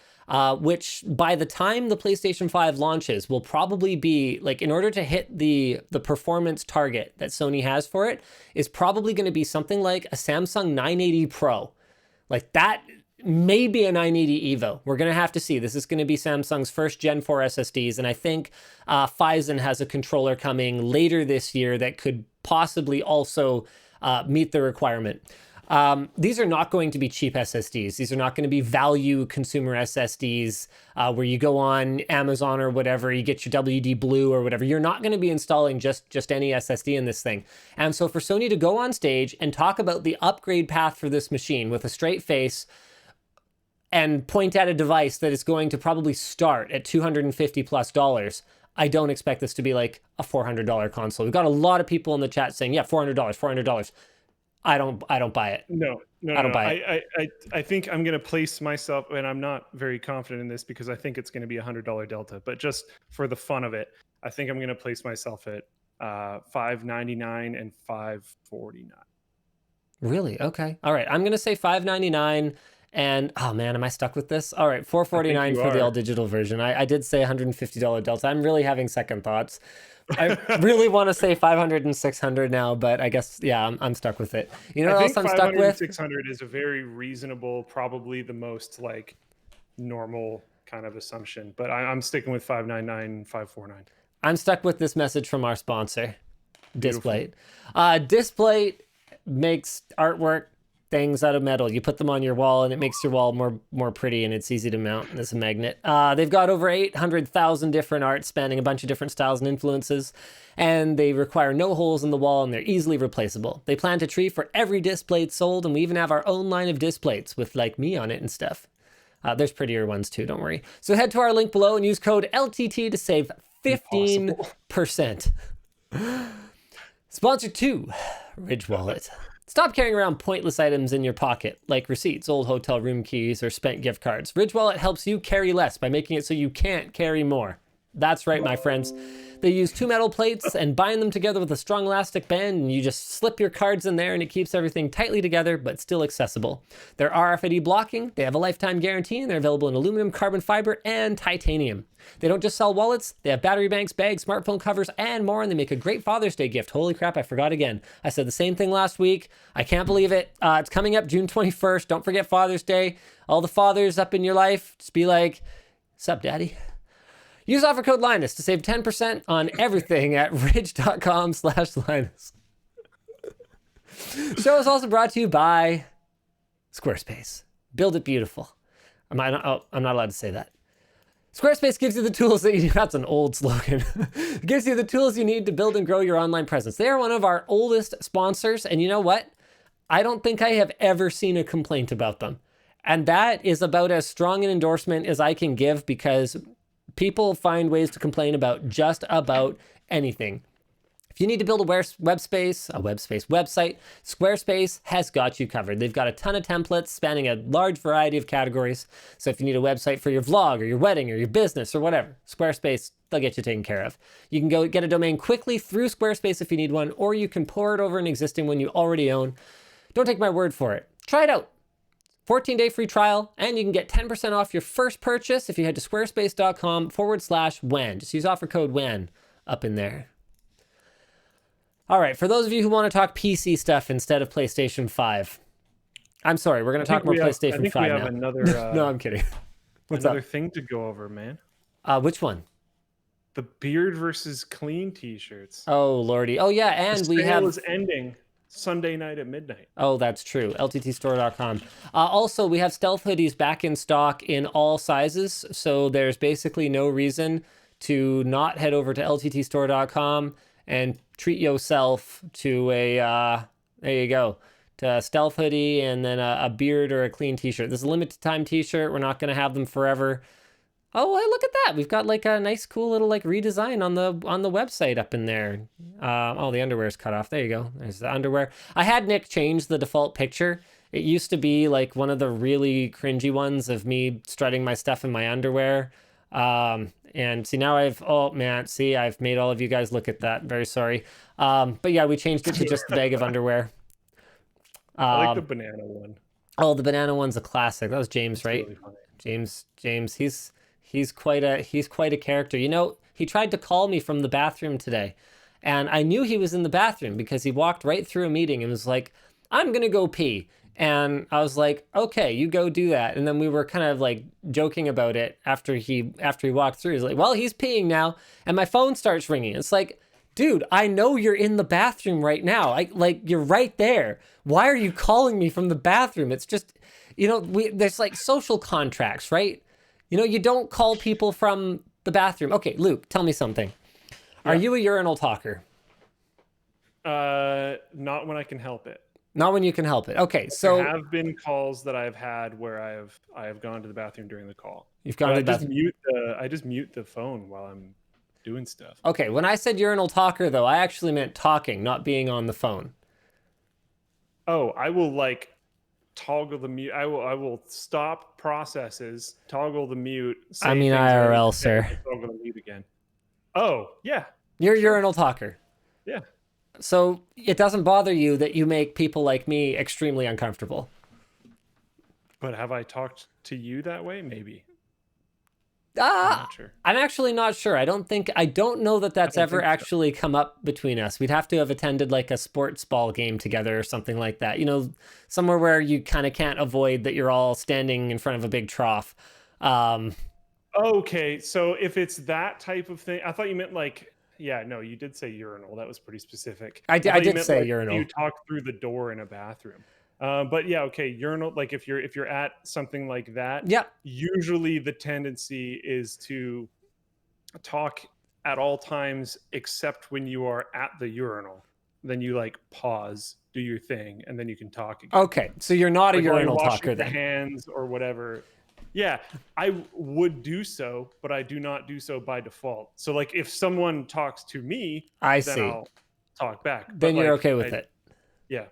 which by the time the PlayStation 5 launches will probably be, like, in order to hit the performance target that Sony has for it, is probably going to be something like a Samsung 980 Pro. Like that, maybe a 980 Evo. We're going to have to see. This is going to be Samsung's first Gen 4 SSDs, and I think Ryzen has a controller coming later this year that could possibly also meet the requirement. These are not going to be cheap SSDs. These are not going to be value consumer SSDs where you go on Amazon or whatever, you get your WD Blue or whatever. You're not going to be installing just any SSD in this thing. And so for Sony to go on stage and talk about the upgrade path for this machine with a straight face and point at a device that is going to probably start at $250+, I don't expect this to be like a $400 console. We've got a lot of people in the chat saying, yeah, $400. I don't buy it. No, I don't buy it. I think I'm going to place myself, and I'm not very confident in this because I think it's going to be $100 delta, but just for the fun of it, I think I'm going to place myself at $599 and $549. Really? Okay. All right. I'm going to say $599 and, oh man, am I stuck with this? All right. $449 for the all digital version. I did say $150 delta. I'm really having second thoughts. I really want to say 500 and 600 now, but I guess, yeah, I'm stuck with it. You know what else I'm stuck with? 600 is a very reasonable, probably the most like normal kind of assumption, but I'm sticking with 599, 549. I'm stuck with this message from our sponsor, Displate. Displate makes artwork things out of metal. You put them on your wall and it makes your wall more pretty, and it's easy to mount as a magnet. They've got over 800,000 different arts spanning a bunch of different styles and influences, and they require no holes in the wall, and they're easily replaceable. They plant a tree for every disc plate sold, and we even have our own line of disc plates with like me on it and stuff. There's prettier ones too, don't worry. So head to our link below and use code LTT to save 15%. Sponsor 2, Ridge Wallet. Stop carrying around pointless items in your pocket, like receipts, old hotel room keys, or spent gift cards. Ridge Wallet helps you carry less by making it so you can't carry more. That's right, my friends. They use 2 metal plates and bind them together with a strong elastic band, and you just slip your cards in there and it keeps everything tightly together, but still accessible. They're RFID blocking, they have a lifetime guarantee, and they're available in aluminum, carbon fiber, and titanium. They don't just sell wallets, they have battery banks, bags, smartphone covers, and more, and they make a great Father's Day gift. Holy crap, I forgot again. I said the same thing last week. I can't believe it. It's coming up June 21st. Don't forget Father's Day. All the fathers up in your life, just be like, "Sup, daddy?" Use offer code Linus to save 10% on everything at ridge.com/Linus. The show is also brought to you by Squarespace. Build it beautiful. I'm not allowed to say that. Squarespace gives you the tools that you need. That's an old slogan. It gives you the tools you need to build and grow your online presence. They are one of our oldest sponsors, and you know what? I don't think I have ever seen a complaint about them. And that is about as strong an endorsement as I can give, because people find ways to complain about just about anything. If you need to build a website, Squarespace has got you covered. They've got a ton of templates spanning a large variety of categories. So if you need a website for your vlog or your wedding or your business or whatever, Squarespace, they'll get you taken care of. You can go get a domain quickly through Squarespace if you need one, or you can port over an existing one you already own. Don't take my word for it. Try it out. 14-day free trial, and you can get 10% off your first purchase if you head to squarespace.com/WAN. Just use offer code WAN up in there. All right, for those of you who want to talk PC stuff instead of PlayStation 5, I'm sorry, we're going to talk more PlayStation 5 now. I think we have another... no, I'm kidding. What's another up? thing to go over, man. Which one? The beard versus clean t-shirts. Oh, lordy. Oh, yeah, and we have... The sale is ending Sunday night at midnight. Oh, that's true. LTTstore.com. Also, we have stealth hoodies back in stock in all sizes, so there's basically no reason to not head over to LTTstore.com and treat yourself to a, there you go, to a stealth hoodie and then a beard or a clean t-shirt. This is a limited time t-shirt. We're not going to have them forever. Oh, hey, look at that. We've got like a nice, cool little like redesign on the website up in there. Oh, the underwear's cut off. There you go. There's the underwear. I had Nick change the default picture. It used to be like one of the really cringy ones of me strutting my stuff in my underwear. And see, now I've made all of you guys look at that. Very sorry. But yeah, we changed it to just the bag of underwear. I like the banana one. Oh, the banana one's a classic. That was James, right? Really funny. James, he's quite a character. You know, he tried to call me from the bathroom today, and I knew he was in the bathroom because he walked right through a meeting and was like, "I'm gonna go pee." And I was like, "Okay, you go do that." And then we were kind of like joking about it after he walked through. He's like, "Well, he's peeing now," and my phone starts ringing. It's like, dude, I know you're in the bathroom right now. You're right there. Why are you calling me from the bathroom? It's just, you know, there's like social contracts, right? You know, you don't call people from the bathroom. Okay, Luke, tell me something. Yeah. Are you a urinal talker? Not when I can help it. Not when you can help it. Okay, so there have been calls that I've had where I have gone to the bathroom during the call. You've gone to the bathroom. I just mute the phone while I'm doing stuff. Okay, when I said urinal talker though, I actually meant talking, not being on the phone. Oh, I will like toggle the mute. I will stop processes, toggle the mute. I mean IRL, sir. Toggle the mute again. Oh, yeah. You're a urinal talker. Yeah. So it doesn't bother you that you make people like me extremely uncomfortable. But have I talked to you that way? Maybe. I'm not sure. I'm actually not sure. I don't know that that's ever actually come up between us. We'd have to have attended like a sports ball game together or something like that. You know, somewhere where you kind of can't avoid that you're all standing in front of a big trough. Okay, so if it's that type of thing, I thought you meant like, yeah, no, you did say urinal. That was pretty specific. I did say like urinal. You talk through the door in a bathroom. But yeah, okay, urinal. Like if you're at something like that, Yeah. usually the tendency is to talk at all times except when you are at the urinal. Then you like pause, do your thing, and then you can talk again. Okay, so you're not a Like while you're urinal washing talker your then. hands or whatever. Yeah, I would do so, but I do not do so by default. So like if someone talks to me, I then see. I'll talk back. Then But you're like, okay with it. Yeah.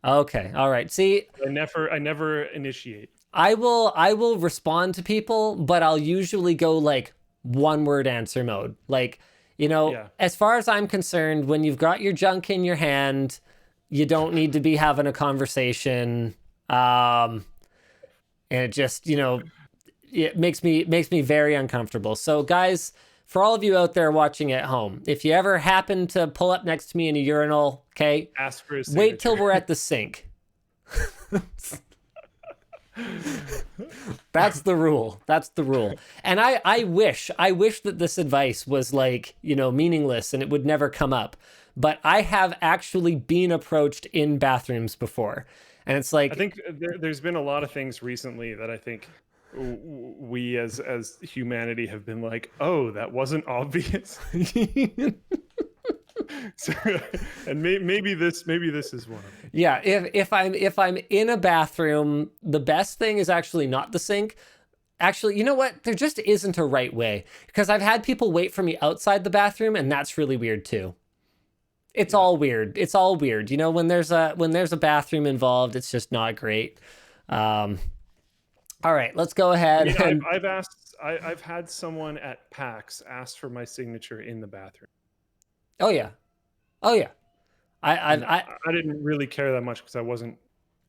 Okay. All right. See, I never initiate. I will respond to people, but I'll usually go like one word answer mode. Like, Yeah. as far as I'm concerned, when you've got your junk in your hand, you don't need to be having a conversation. And it just, it makes me very uncomfortable. So guys, for all of you out there watching at home, if you ever happen to pull up next to me in a urinal, okay, Ask for a wait till signature. we're at the sink. That's the rule. That's the rule. And I wish that this advice was like, meaningless and it would never come up. But I have actually been approached in bathrooms before. And it's like, I think there's been a lot of things recently that I think we as humanity have been like, oh, that wasn't obvious. So, and maybe this is one of them. Yeah, if I'm in a bathroom, the best thing is actually not the sink. Actually, you know what? There just isn't a right way, because I've had people wait for me outside the bathroom, and that's really weird too. It's all weird. It's all weird. When there's a bathroom involved, it's just not great. All right, let's go ahead. I've had someone at PAX ask for my signature in the bathroom. Oh yeah. I didn't really care that much because I wasn't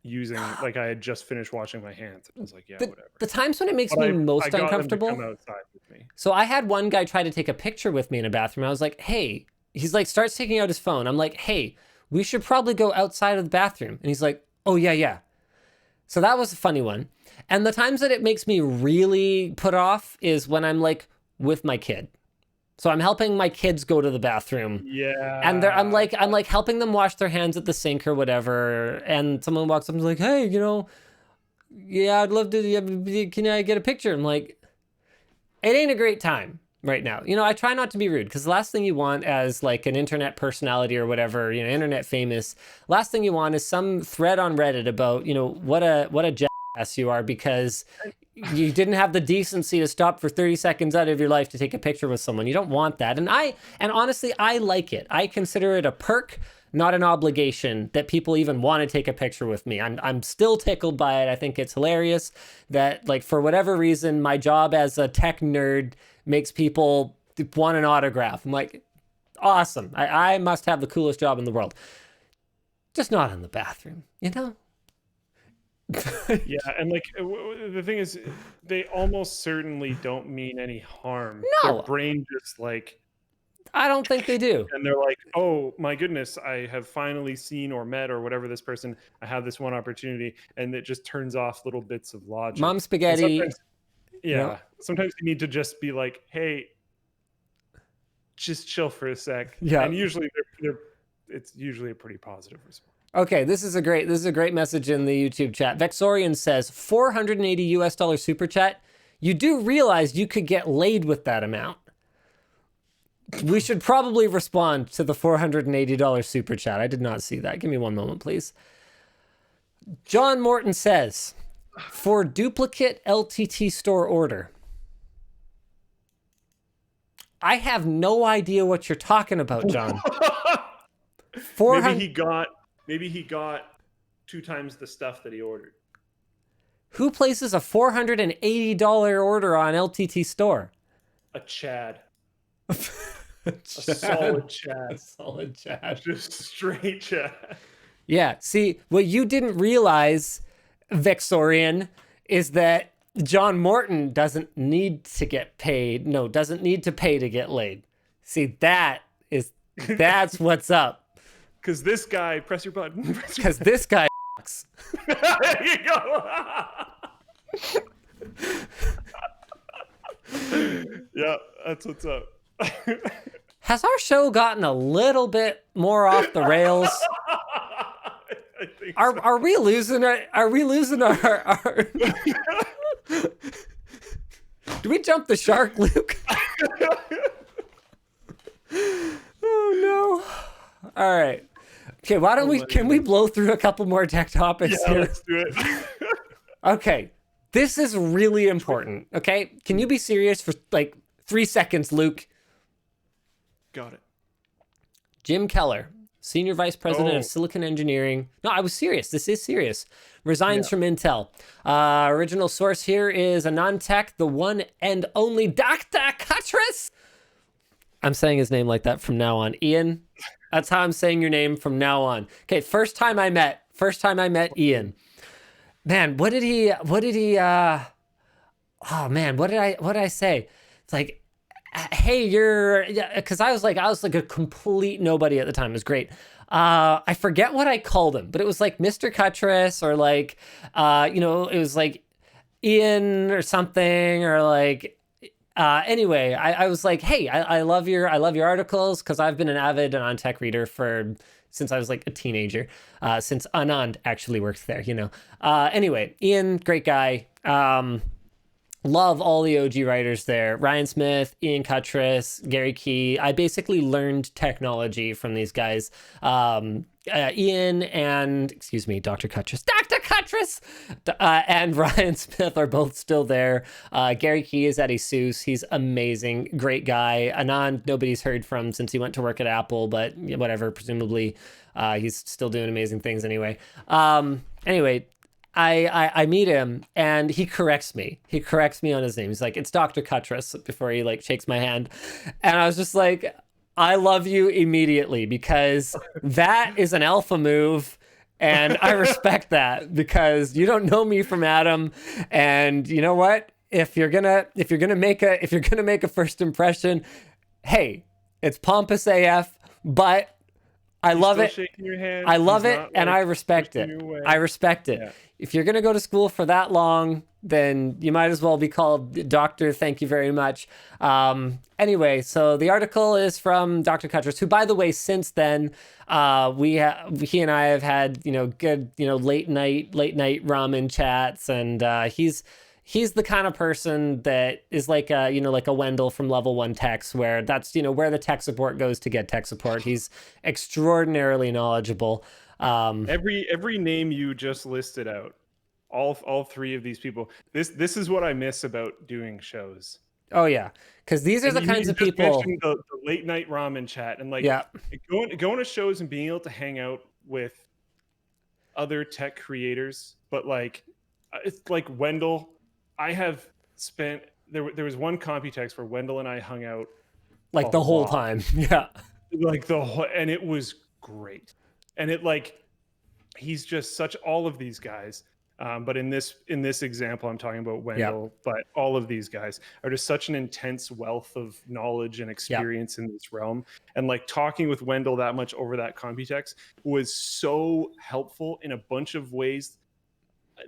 using, like, I had just finished washing my hands. I was like, yeah, whatever. The times when it makes me most uncomfortable. I got them to come outside with me. So I had one guy try to take a picture with me in a bathroom. I was like, hey, he's like, starts taking out his phone. I'm like, hey, we should probably go outside of the bathroom. And he's like, oh yeah. So that was a funny one. And the times that it makes me really put off is when I'm like with my kid. So I'm helping my kids go to the bathroom. Yeah. And I'm like helping them wash their hands at the sink or whatever. And someone walks up and is like, hey, yeah, I'd love to, can I get a picture? I'm like, it ain't a great time right now. I try not to be rude, because the last thing you want as like an internet personality or whatever, internet famous, last thing you want is some thread on Reddit about, what a jackass you are because you didn't have the decency to stop for 30 seconds out of your life to take a picture with someone. You don't want that. And honestly, I like it. I consider it a perk, not an obligation, that people even want to take a picture with me. I'm still tickled by it. I think it's hilarious that, like, for whatever reason, my job as a tech nerd makes people want an autograph. I'm like, awesome. I must have the coolest job in the world. Just not in the bathroom, Yeah, and like the thing is, they almost certainly don't mean any harm. No. Their brain just like, I don't think they do. And they're like, oh my goodness, I have finally seen or met or whatever this person. I have this one opportunity, and it just turns off little bits of logic. Mom spaghetti. Sometimes you need to just be like, hey, just chill for a sec. Yeah. And usually it's usually a pretty positive response. Okay, this is a great message in the YouTube chat. Vexorian says, $480 super chat. You do realize you could get laid with that amount. We should probably respond to the $480 super chat. I did not see that. Give me one moment, please. John Morton says, for duplicate LTT store order. I have no idea what you're talking about, John. Maybe he got 2 times the stuff that he ordered. Who places a $480 order on LTT store? A Chad. A solid Chad. A solid Chad. Just straight Chad. Yeah. See, what you didn't realize, Vexorian, is that John Morton doesn't need to get paid. No, doesn't need to pay to get laid. See, that's what's up. Because this guy, press your button. Because this guy sucks. There you go. Yeah, that's what's up. Has our show gotten a little bit more off the rails? I think Are we losing our? Are we losing our... Do we jump the shark, Luke? Oh no! All right. Okay. Why don't we? Can we blow through a couple more tech topics here? Let's do it. Okay. This is really important. Okay. Can you be serious for like 3 seconds, Luke? Got it. Jim Keller, Senior Vice President of Silicon Engineering. No, I was serious. This is serious. Resigns from Intel. Original source here is AnonTech, the one and only Dr. Cuttress. I'm saying his name like that from now on. Ian, that's how I'm saying your name from now on. Okay, first time I met Ian. Man, what did he oh man, what did I say? It's like, hey, you're, because I was like a complete nobody at the time. It was great. I forget what I called him, but it was like Mr. Cuttress or like, it was like Ian or something, or like, anyway, I was like, hey, I love your articles, because I've been an avid AnonTech reader since I was like a teenager, since Anand actually worked there, Anyway, Ian, great guy. Love all the OG writers there. Ryan Smith, Ian Cuttress, Gary Key. I basically learned technology from these guys. Ian and, Dr. Cuttress. Dr. Cuttress! And Ryan Smith are both still there. Gary Key is at ASUS. He's amazing. Great guy. Anand, nobody's heard from since he went to work at Apple, but whatever, presumably he's still doing amazing things anyway. Anyway, I meet him and he corrects me. He corrects me on his name. He's like, it's Dr. Cuttress, before he like shakes my hand. And I was just like, I love you immediately, because that is an alpha move. And I respect that, because you don't know me from Adam. And you know what? If you're gonna make a first impression, hey, it's pompous AF, but I love it. I love it, and I respect it. I respect it. If you're going to go to school for that long, then you might as well be called Doctor. Thank you very much. Anyway, so the article is from Dr. Cuttress, who, by the way, since then, he and I have had, good, late night ramen chats, and he's the kind of person that is like a Wendell from Level 1 Techs, where that's, where the tech support goes to get tech support. He's extraordinarily knowledgeable. Every name you just listed out, all three of these people, this is what I miss about doing shows. Oh yeah, because these are the kinds of people. The late night ramen chat, and like going to shows and being able to hang out with other tech creators, but like it's like Wendell. I have spent there was one Computex where Wendell and I hung out like the whole time. Yeah, like the whole, and it was great. And it like, he's just such, all of these guys, but in this example, I'm talking about Wendell, but all of these guys are just such an intense wealth of knowledge and experience in this realm. And like talking with Wendell that much over that Computex was so helpful in a bunch of ways.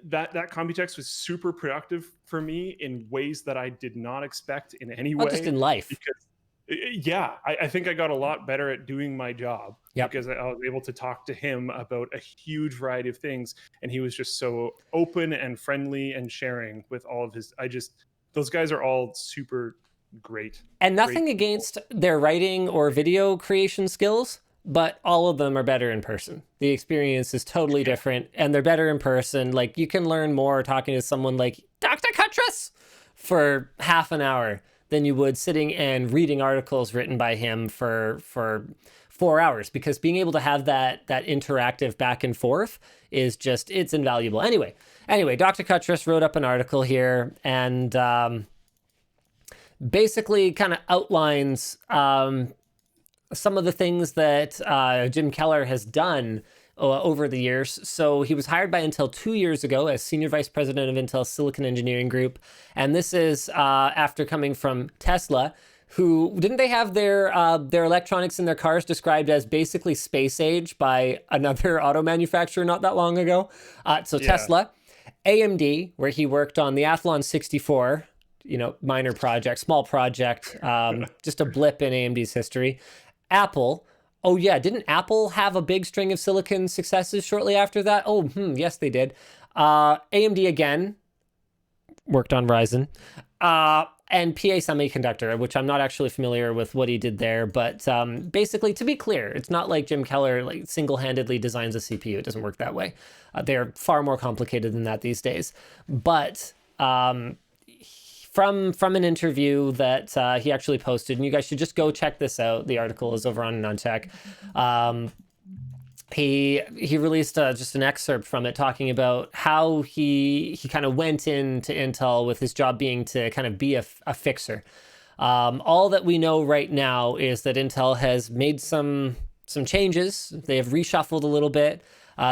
That Computex was super productive for me in ways that I did not expect in any way. Just in life. Because I think I got a lot better at doing my job because I was able to talk to him about a huge variety of things, and he was just so open and friendly and sharing with all of his. Those guys are all super great. And nothing against their writing or video creation skills, but all of them are better in person. The experience is totally different, and they're better in person. Like, you can learn more talking to someone like Dr. Cuttress for half an hour than you would sitting and reading articles written by him for 4 hours, because being able to have that interactive back and forth is just, it's invaluable. Anyway, Dr. Cuttress wrote up an article here, and basically kind of outlines some of the things that Jim Keller has done over the years. So he was hired by Intel 2 years ago as Senior Vice President of Intel's Silicon Engineering Group. And this is after coming from Tesla, who, didn't they have their electronics in their cars described as basically space age by another auto manufacturer not that long ago? Tesla, AMD, where he worked on the Athlon 64, minor project, small project, just a blip in AMD's history. Apple, Oh yeah, didn't Apple have a big string of silicon successes shortly after that? Oh, yes, they did. AMD again worked on Ryzen. And PA Semiconductor, which I'm not actually familiar with what he did there, but basically, to be clear, it's not like Jim Keller like single-handedly designs a CPU. It doesn't work that way. They're far more complicated than that these days. But from an interview that he actually posted, and you guys should just go check this out. The article is over on Nuntech. He released just an excerpt from it talking about how he kind of went into Intel with his job being to kind of be a fixer. All that we know right now is that Intel has made some changes. They have reshuffled a little bit.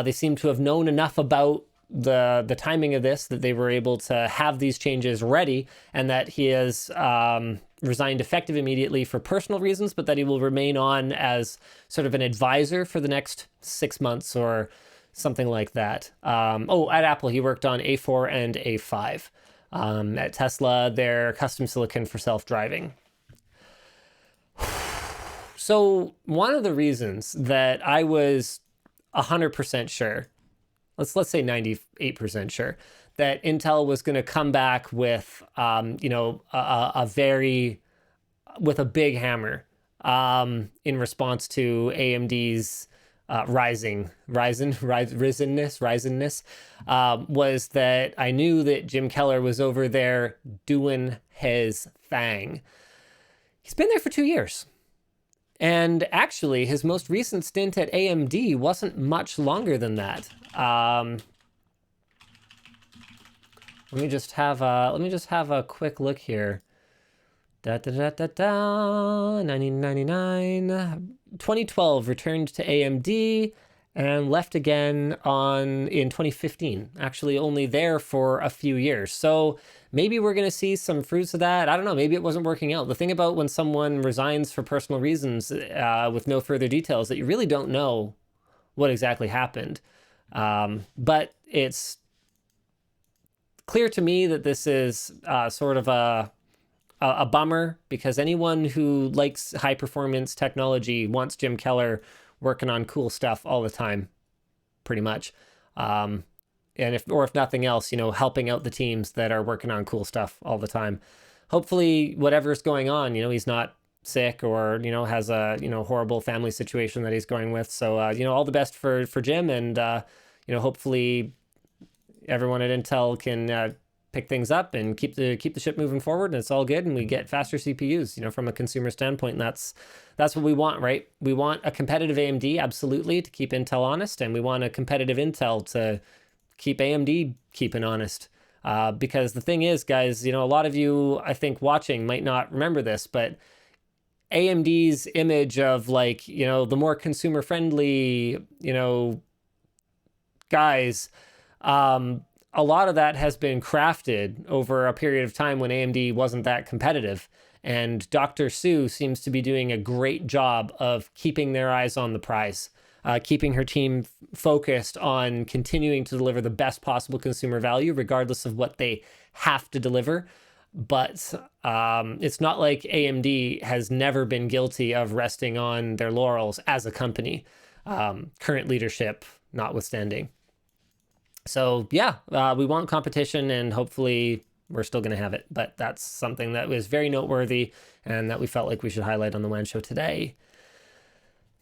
They seem to have known enough about the timing of this that they were able to have these changes ready, and that he has resigned effective immediately for personal reasons, but that he will remain on as sort of an advisor for the next 6 months or something like that. At Apple, he worked on A4 and A5. At Tesla, their custom silicon for self-driving. So one of the reasons that I was 100% sure, let's say 98% sure, that Intel was going to come back with, with a big hammer in response to AMD's Ryzenness, was that I knew that Jim Keller was over there doing his thing. He's been there for 2 years. And actually, his most recent stint at AMD wasn't much longer than that. Let me just have a quick look here. 1999, 2012 returned to AMD and left again in 2015. Actually, only there for a few years. So maybe we're going to see some fruits of that. I don't know. Maybe it wasn't working out. The thing about when someone resigns for personal reasons with no further details, that you really don't know what exactly happened. But it's clear to me that this is sort of a bummer, because anyone who likes high performance technology wants Jim Keller working on cool stuff all the time, pretty much. And if nothing else, helping out the teams that are working on cool stuff all the time. Hopefully whatever's going on, he's not sick or, has a, horrible family situation that he's going with. So, all the best for Jim, and, hopefully everyone at Intel can pick things up and keep the ship moving forward, and it's all good, and we get faster CPUs, from a consumer standpoint. And that's what we want, right? We want a competitive AMD, absolutely, to keep Intel honest, and we want a competitive Intel to keep AMD keeping honest. Because the thing is, guys, a lot of you, I think, watching might not remember this, but AMD's image of the more consumer friendly, guys, a lot of that has been crafted over a period of time when AMD wasn't that competitive. And Dr. Sue seems to be doing a great job of keeping their eyes on the prize, keeping her team focused on continuing to deliver the best possible consumer value, regardless of what they have to deliver. But it's not like AMD has never been guilty of resting on their laurels as a company, current leadership notwithstanding. So yeah, we want competition, and hopefully we're still going to have it. But that's something that was very noteworthy and that we felt like we should highlight on the WAN show today.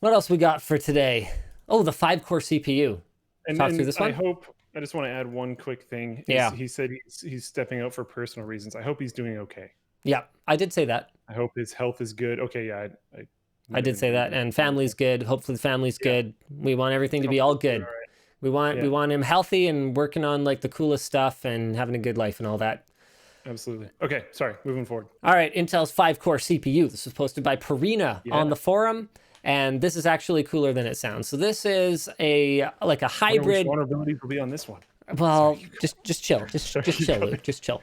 What else we got for today? Oh, the 5-core CPU. Talk through this one. I just want to add one quick thing. Yeah. He said he's stepping out for personal reasons. I hope he's doing okay. Yeah, I did say that. I hope his health is good. Okay, yeah. I did say that. And family's good. Hopefully the family's good. We want everything to be all good. All right. We want him healthy and working on the coolest stuff and having a good life and all that. Absolutely. Okay, sorry, moving forward. All right, Intel's 5-core CPU. This was posted by Perina on the forum, and this is actually cooler than it sounds. So this is a hybrid. Vulnerabilities will be on this one. Well, just chill. Just chill, Luke. Just chill.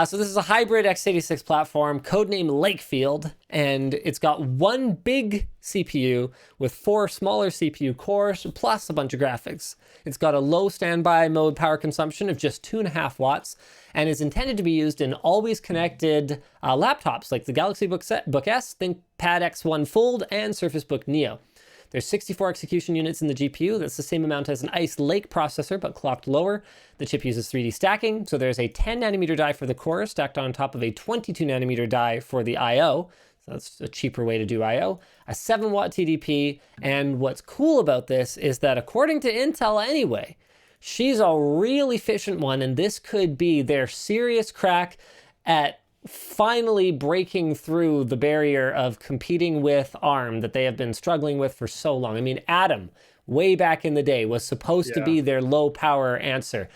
So this is a hybrid x86 platform, codename Lakefield, and it's got one big CPU with 4 smaller CPU cores plus a bunch of graphics. It's got a low standby mode power consumption of just 2.5 watts, and is intended to be used in always connected laptops like the Galaxy Book S, ThinkPad X1 Fold, and Surface Book Neo. There's 64 execution units in the GPU. That's the same amount as an Ice Lake processor, but clocked lower. The chip uses 3D stacking. So there's a 10 nanometer die for the core stacked on top of a 22 nanometer die for the IO. So that's a cheaper way to do IO. A 7-watt TDP. And what's cool about this is that according to Intel anyway, she's a real efficient one, and this could be their serious crack at finally breaking through the barrier of competing with ARM that they have been struggling with for so long. I mean, Atom, way back in the day, was supposed to be their low power answer.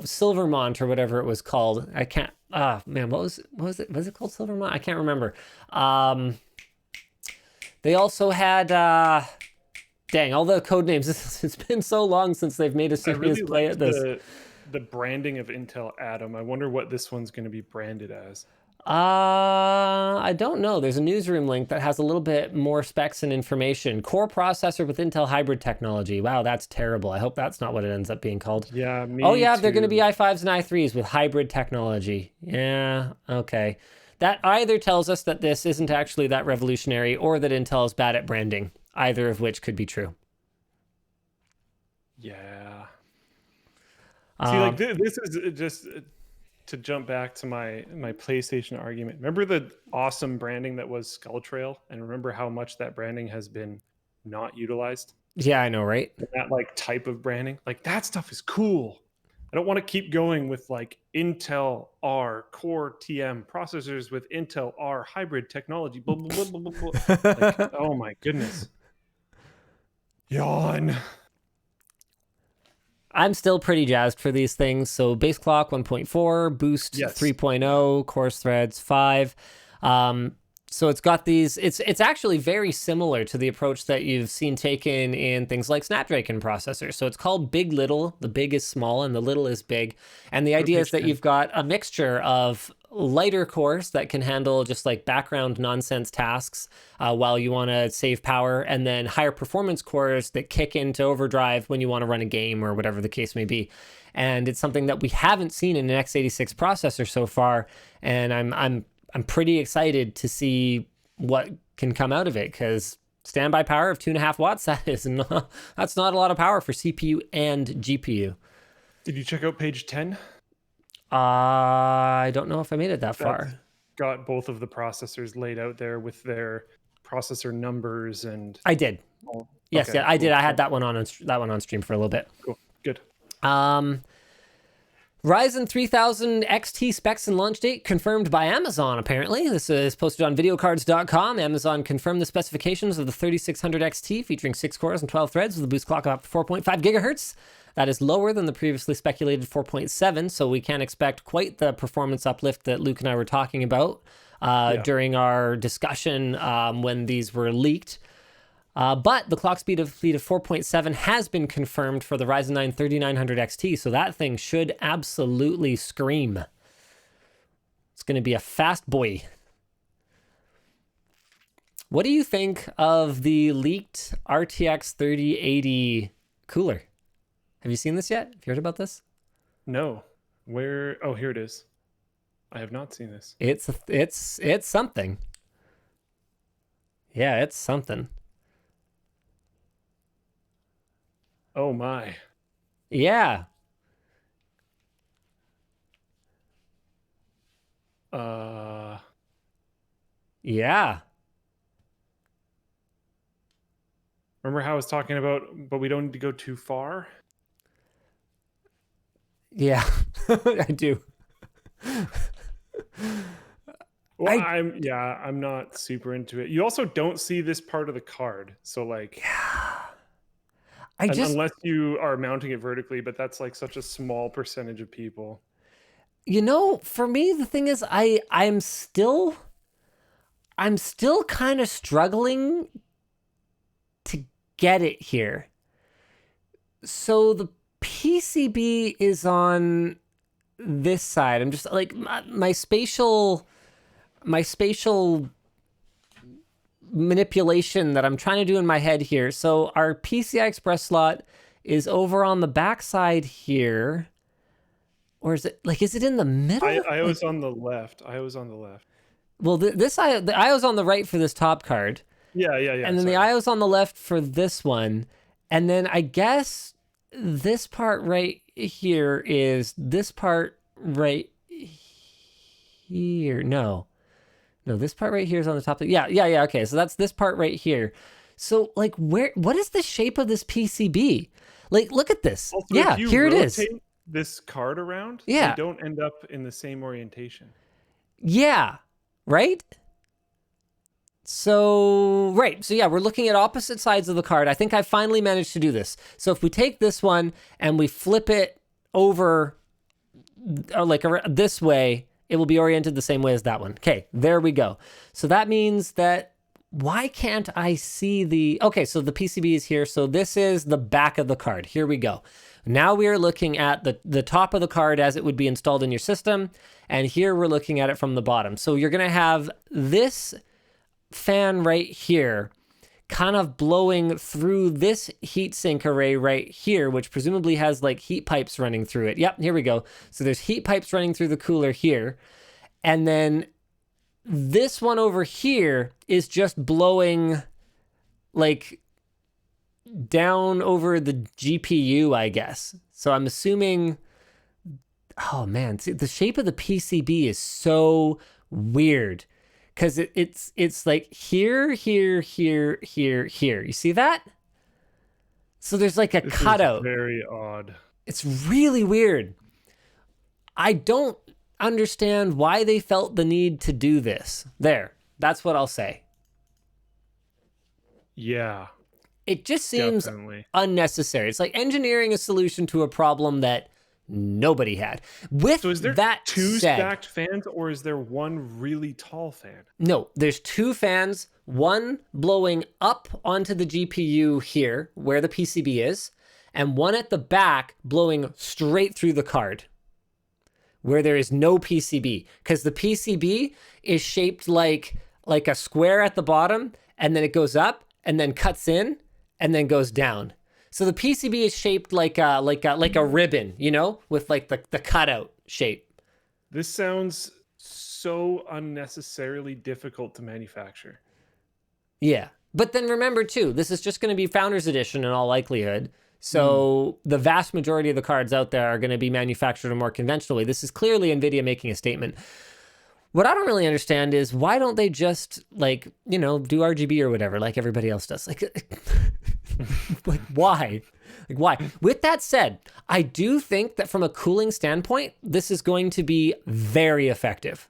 Silvermont or whatever it was called. I can't, man, what was it? Was it called Silvermont? I can't remember. They also had, dang, all the code names. It's been so long since they've made a serious play at this. The branding of Intel Atom. I wonder what this one's going to be branded as. I don't know. There's a newsroom link that has a little bit more specs and information. Core processor with Intel hybrid technology. Wow, that's terrible. I hope that's not what it ends up being called. Yeah, me they're going to be i5s and i3s with hybrid technology. Yeah, okay. That either tells us that this isn't actually that revolutionary or that Intel is bad at branding, either of which could be true. Yeah. See, like this is just to jump back to my PlayStation argument. Remember the awesome branding that was Skull Trail, and remember how much that branding has been not utilized? Yeah, I know, right? That like type of branding, like that stuff is cool. I don't want to keep going with like Intel R Core TM processors with Intel R hybrid technology. Blah, blah, blah, blah, blah. Like, oh my goodness. Yawn. I'm still pretty jazzed for these things. So base clock 1.4, boost 3.0, course threads 5. So it's got these, it's actually very similar to the approach that you've seen taken in things like Snapdragon processors. So it's called big little. The big is small and the little is big. And the idea is that you've got a mixture of lighter cores that can handle just like background nonsense tasks while you want to save power, and then higher performance cores that kick into overdrive when you want to run a game or whatever the case may be. And it's something that we haven't seen in an x86 processor so far, and I'm pretty excited to see what can come out of it, because standby power of 2.5 watts, that's not a lot of power for CPU and GPU. Did you check out page 10? I don't know if I made it that far. Got both of the processors laid out there with their processor numbers and. I did. Yes, okay, yeah, I did. I had that one on stream for a little bit. Cool, good. Ryzen 3000 XT specs and launch date confirmed by Amazon, apparently. This is posted on videocards.com. Amazon confirmed the specifications of the 3600 XT, featuring 6 cores and 12 threads with a boost clock up to 4.5 gigahertz. That is lower than the previously speculated 4.7, so we can't expect quite the performance uplift that Luke and I were talking about during our discussion when these were leaked. But the clock speed of 4.7 has been confirmed for the Ryzen 9 3900 XT, so that thing should absolutely scream. It's going to be a fast boy. What do you think of the leaked RTX 3080 cooler? Have you seen this yet? Have you heard about this? No. Where? Oh, here it is. I have not seen this. It's something. Yeah, it's something. Oh my. Yeah. Yeah. Remember how I was talking about, but we don't need to go too far? Yeah, I do. Well, I'm not super into it. You also don't see this part of the card. So like, yeah. Unless you are mounting it vertically, but that's like such a small percentage of people. You know, for me, the thing is, I'm still kind of struggling to get it here. So the PCB is on this side. I'm just like my spatial manipulation that I'm trying to do in my head here. So our PCI Express slot is over on the back side here, or is it in the middle? I was on the left. Well, the IO's on the right for this top card. Yeah. And then the IO's on the left for this one. And then I guess this part right here is this part right here. No, this part right here is on the top. Yeah. Okay, so that's this part right here. So like, what is the shape of this PCB? Like, look at this. Also, yeah, here it is. This card around, yeah, they don't end up in the same orientation. Yeah, right? So yeah, we're looking at opposite sides of the card. I think I finally managed to do this. So if we take this one and we flip it over like this way, it will be oriented the same way as that one. Okay, there we go. So that means that, why can't I see the... Okay, so the PCB is here. So this is the back of the card. Here we go. Now we are looking at the top of the card as it would be installed in your system. And here we're looking at it from the bottom. So you're going to have this fan right here kind of blowing through this heatsink array right here, which presumably has like heat pipes running through it. Yep, here we go. So there's heat pipes running through the cooler here. And then this one over here is just blowing like down over the GPU, I guess. So I'm assuming... Oh man, see, the shape of the PCB is so weird. Because it's like here. You see that? So there's like a cutout. Very odd. It's really weird. I don't understand why they felt the need to do this. That's what I'll say. Yeah. It just seems unnecessary. It's like engineering a solution to a problem that nobody had. So is there two stacked fans, or is there one really tall fan? No, there's two fans, one blowing up onto the GPU here where the PCB is, and one at the back blowing straight through the card where there is no PCB, because the PCB is shaped like a square at the bottom, and then it goes up and then cuts in and then goes down. So the PCB is shaped like a ribbon, you know, with like the cutout shape. This sounds so unnecessarily difficult to manufacture. Yeah. But then remember too, this is just going to be Founders Edition in all likelihood. So the vast majority of the cards out there are going to be manufactured a more conventional way. This is clearly NVIDIA making a statement. What I don't really understand is, why don't they just like, you know, do RGB or whatever like everybody else does? Like, like why? Like why? With that said, I do think that from a cooling standpoint, this is going to be very effective.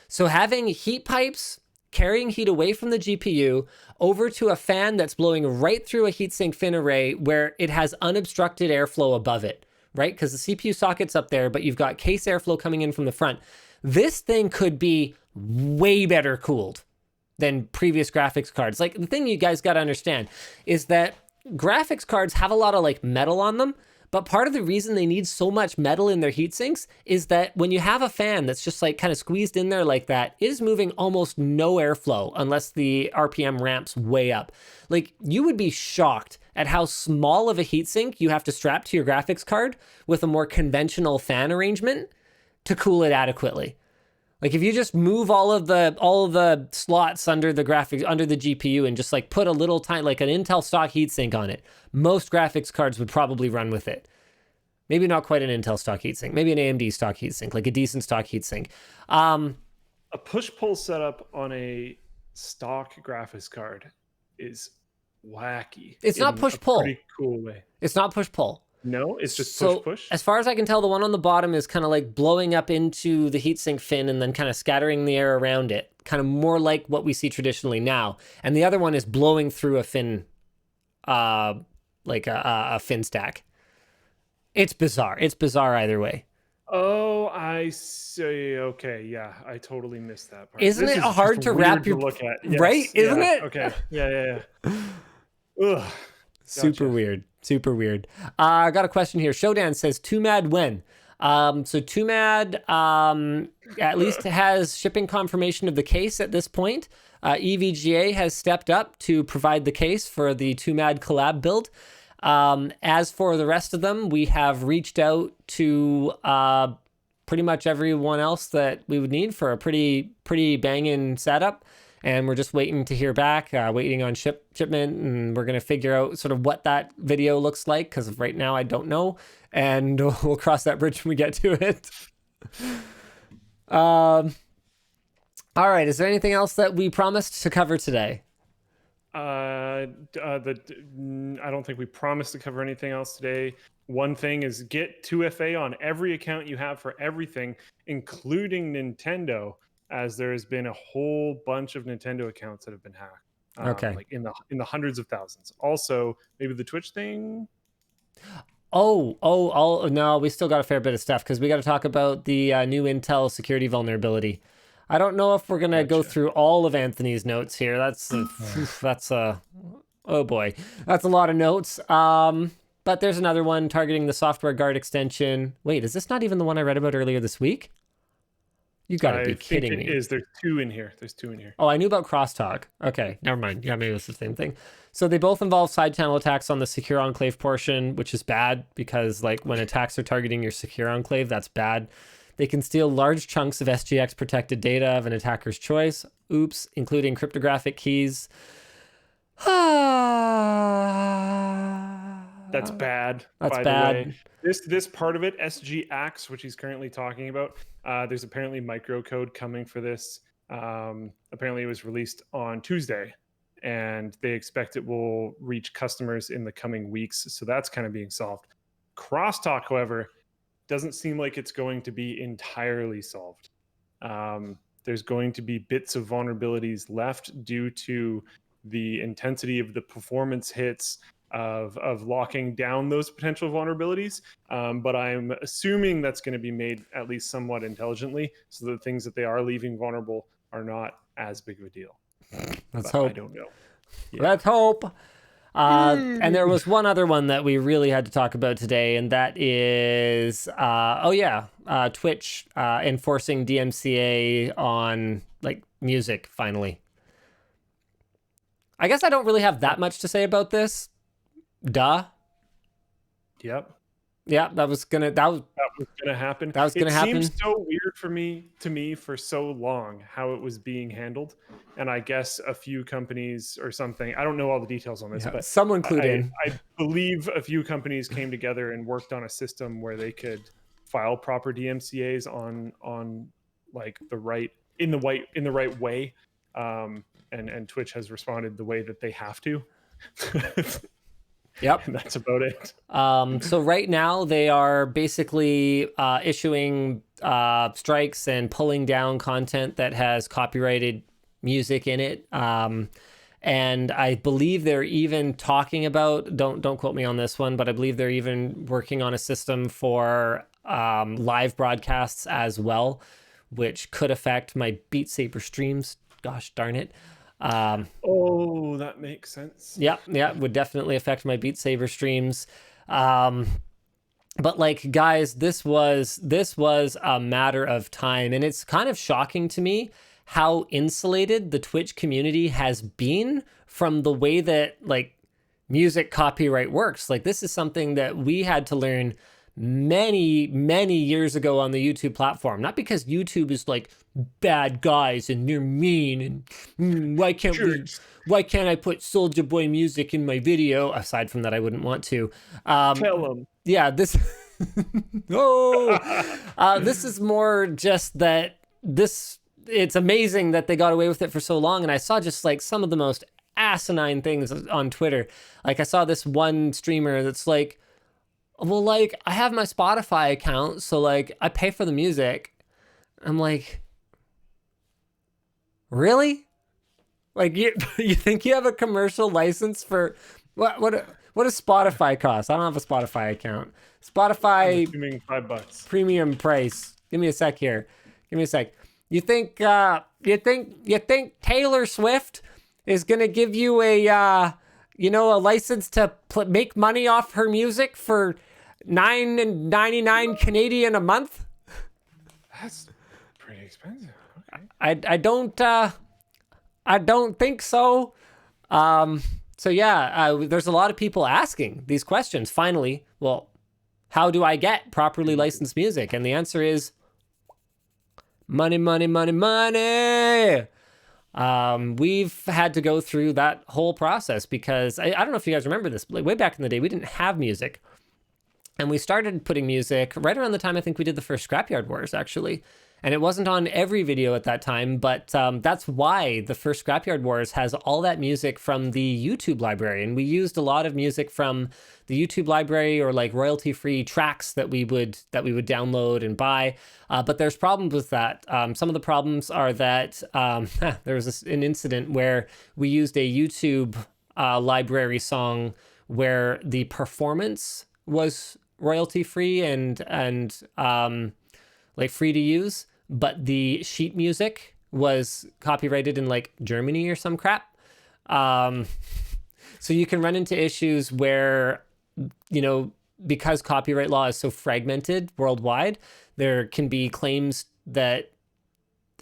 So having heat pipes carrying heat away from the GPU over to a fan that's blowing right through a heatsink fin array where it has unobstructed airflow above it, right? Because the CPU socket's up there, but you've got case airflow coming in from the front. This thing could be way better cooled than previous graphics cards. Like, the thing you guys got to understand is that graphics cards have a lot of like metal on them, but part of the reason they need so much metal in their heat sinks is that when you have a fan that's just like kind of squeezed in there like that, it is moving almost no airflow unless the RPM ramps way up. Like, you would be shocked at how small of a heatsink you have to strap to your graphics card with a more conventional fan arrangement to cool it adequately. Like, if you just move all of the slots under the GPU and just like put a little tiny, like an Intel stock heatsink on it, most graphics cards would probably run with it. Maybe not quite an Intel stock heatsink, maybe an AMD stock heatsink, like a decent stock heatsink. A push-pull setup on a stock graphics card is wacky. It's not push-pull. Pretty cool way. It's not push-pull. No, it's just push. As far as I can tell, the one on the bottom is kind of like blowing up into the heatsink fin and then kind of scattering the air around it, kind of more like what we see traditionally now. And the other one is blowing through a fin, like a fin stack. It's bizarre. It's bizarre either way. Oh, I see. Okay, yeah, I totally missed that part. Isn't it hard to wrap your look at? Yes. Right? Isn't it? Okay. Yeah. Ugh. Super weird. Super weird. I got a question here. Shodan says, Too Mad when? So Too Mad at least has shipping confirmation of the case at this point. EVGA has stepped up to provide the case for the Too Mad collab build. As for the rest of them, we have reached out to pretty much everyone else that we would need for a pretty banging setup. and we're just waiting to hear back, waiting on shipment, and we're going to figure out sort of what that video looks like, because right now I don't know, and we'll cross that bridge when we get to it. All right, is there anything else that we promised to cover today? I don't think we promised to cover anything else today. One thing is get 2FA on every account you have for everything, including Nintendo, as there has been a whole bunch of Nintendo accounts that have been hacked. Okay. Like in the hundreds of thousands. Also, maybe the Twitch thing. No, we still got a fair bit of stuff, because we got to talk about the new Intel security vulnerability. I don't know if we're gonna go through all of Anthony's notes here. That's oh boy, that's a lot of notes. But there's another one targeting the software guard extension. Wait, is this not even the one I read about earlier this week? You gotta be kidding me. There's two in here. Oh, I knew about crosstalk. Okay, never mind. Yeah, maybe it's the same thing. So they both involve side channel attacks on the secure enclave portion, which is bad, because like when attacks are targeting your secure enclave, that's bad. They can steal large chunks of SGX protected data of an attacker's choice. Oops, including cryptographic keys. That's bad. That's by bad. The way. This part of it, SGX, which he's currently talking about, there's apparently microcode coming for this. Apparently it was released on Tuesday, and they expect it will reach customers in the coming weeks. So that's kind of being solved. Crosstalk, however, doesn't seem like it's going to be entirely solved. There's going to be bits of vulnerabilities left due to the intensity of the performance hits of locking down those potential vulnerabilities. But I'm assuming that's going to be made at least somewhat intelligently, so the things that they are leaving vulnerable are not as big of a deal. Let's hope. I don't know. Yeah. Let's hope. And there was one other one that we really had to talk about today, and that is, Twitch enforcing DMCA on like music finally. I guess I don't really have that much to say about this. Duh. Yep. Yeah, that was gonna happen. It seems so weird to me for so long how it was being handled, and I guess a few companies or something. I don't know all the details on this, but someone clued in. I believe a few companies came together and worked on a system where they could file proper DMCA's on like the right way, and Twitch has responded the way that they have to. Yep. And that's about it. So right now they are basically issuing strikes and pulling down content that has copyrighted music in it. And I believe they're even talking about, don't quote me on this one, but I believe they're even working on a system for live broadcasts as well, which could affect my Beat Saber streams. Gosh darn it. That makes sense. Yeah, would definitely affect my Beat Saber streams. But like, guys, this was a matter of time, and it's kind of shocking to me how insulated the Twitch community has been from the way that like music copyright works. Like, this is something that we had to learn many years ago on the YouTube platform. Not because YouTube is like bad guys and they're mean and why can't I put Soulja Boy music in my video? Aside from that, I wouldn't want to. Tell them. Yeah, this this is more just that it's amazing that they got away with it for so long. And I saw just like some of the most asinine things on Twitter. Like, I saw this one streamer that's like, well, like, I have my Spotify account, so like I pay for the music. I'm like, really? Like, you think you have a commercial license for what does Spotify cost? I don't have a Spotify account. Spotify $5 premium price. Give me a sec here. Give me a sec. You think Taylor Swift is gonna give you a license to make money off her music for $9.99 Canadian a month? That's pretty expensive. Okay. I don't think so. So yeah, there's a lot of people asking these questions. Finally, well, how do I get properly licensed music? And the answer is money. We've had to go through that whole process because I don't know if you guys remember this, but like way back in the day, we didn't have music. And we started putting music right around the time I think we did the first Scrapyard Wars, actually. And it wasn't on every video at that time, but that's why the first Scrapyard Wars has all that music from the YouTube library. And we used a lot of music from the YouTube library or like royalty-free tracks that we would download and buy. But there's problems with that. Some of the problems are that there was an incident where we used a YouTube library song where the performance was royalty-free and like free to use, but the sheet music was copyrighted in like Germany or some crap. So you can run into issues where, you know, because copyright law is so fragmented worldwide, there can be claims that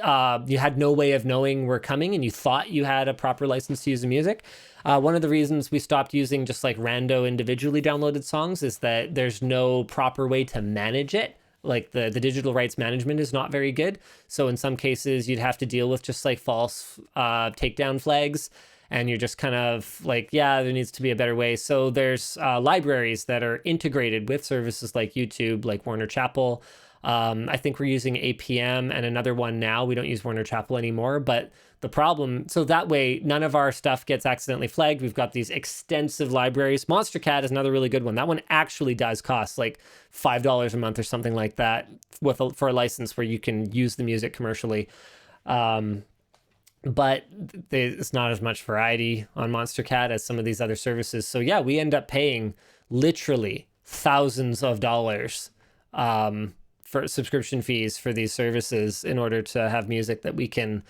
you had no way of knowing were coming and you thought you had a proper license to use the music. One of the reasons we stopped using just like rando individually downloaded songs is that there's no proper way to manage it. Like the digital rights management is not very good. So in some cases you'd have to deal with just like false takedown flags. And you're just kind of like, yeah, there needs to be a better way. So there's libraries that are integrated with services like YouTube, like Warner Chappell. I think we're using APM and another one now. We don't use Warner Chappell anymore, but the problem, so that way none of our stuff gets accidentally flagged. We've got these extensive libraries. Monster Cat is another really good one. That one actually does cost like $5 a month or something like that for a license where you can use the music commercially. But it's not as much variety on Monster Cat as some of these other services. So yeah, we end up paying literally thousands of dollars for subscription fees for these services in order to have music that we can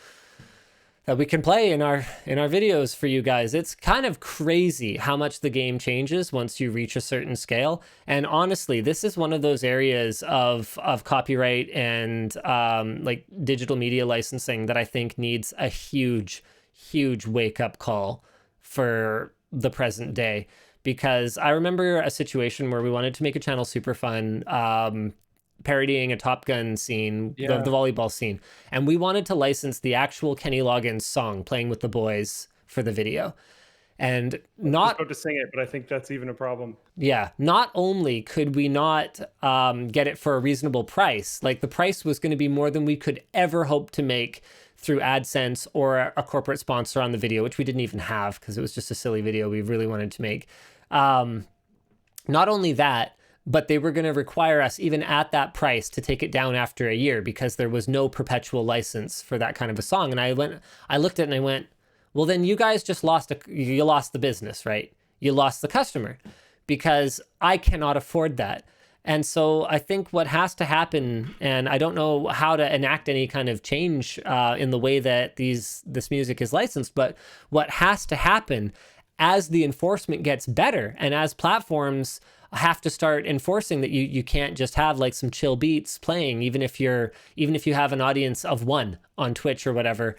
play in our videos for you guys. It's kind of crazy how much the game changes once you reach a certain scale. And honestly, this is one of those areas of copyright and like digital media licensing that I think needs a huge wake up call for the present day. Because I remember a situation where we wanted to make a channel super fun, parodying a Top Gun scene, the volleyball scene. And we wanted to license the actual Kenny Loggins song, Playing with the Boys, for the video. And not... I was about to sing it, but I think that's even a problem. Yeah. Not only could we not get it for a reasonable price, like the price was going to be more than we could ever hope to make through AdSense or a corporate sponsor on the video, which we didn't even have because it was just a silly video we really wanted to make. Not only that, but they were going to require us, even at that price, to take it down after a year because there was no perpetual license for that kind of a song. And I looked at it and I went, well, then you guys just lost the business, right? You lost the customer because I cannot afford that. And so I think what has to happen, and I don't know how to enact any kind of change in the way that this music is licensed, but what has to happen as the enforcement gets better and as platforms have to start enforcing that you can't just have like some chill beats playing, even if you have an audience of one on Twitch or whatever,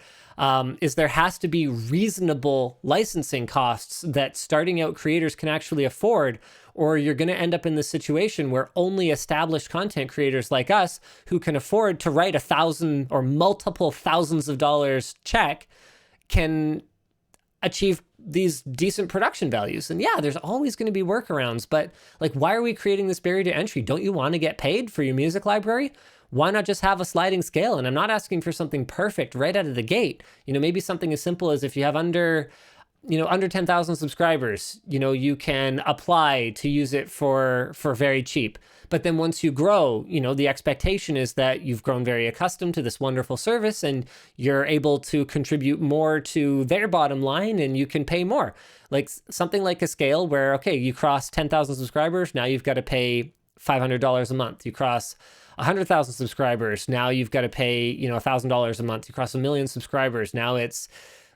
is there has to be reasonable licensing costs that starting out creators can actually afford, or you're going to end up in the situation where only established content creators like us who can afford to write 1,000 or multiple thousands of dollars check can achieve these decent production values. And yeah, there's always going to be workarounds, but like, why are we creating this barrier to entry? Don't you want to get paid for your music library? Why not just have a sliding scale? And I'm not asking for something perfect right out of the gate. You know, maybe something as simple as if you have under 10,000 subscribers, you can apply to use it for very cheap. But then once you grow, the expectation is that you've grown very accustomed to this wonderful service and you're able to contribute more to their bottom line and you can pay more. Like something like a scale where, okay, you cross 10,000 subscribers, now you've got to pay $500 a month. You cross 100,000 subscribers, now you've got to pay, $1,000 a month. You cross 1 million subscribers, now it's,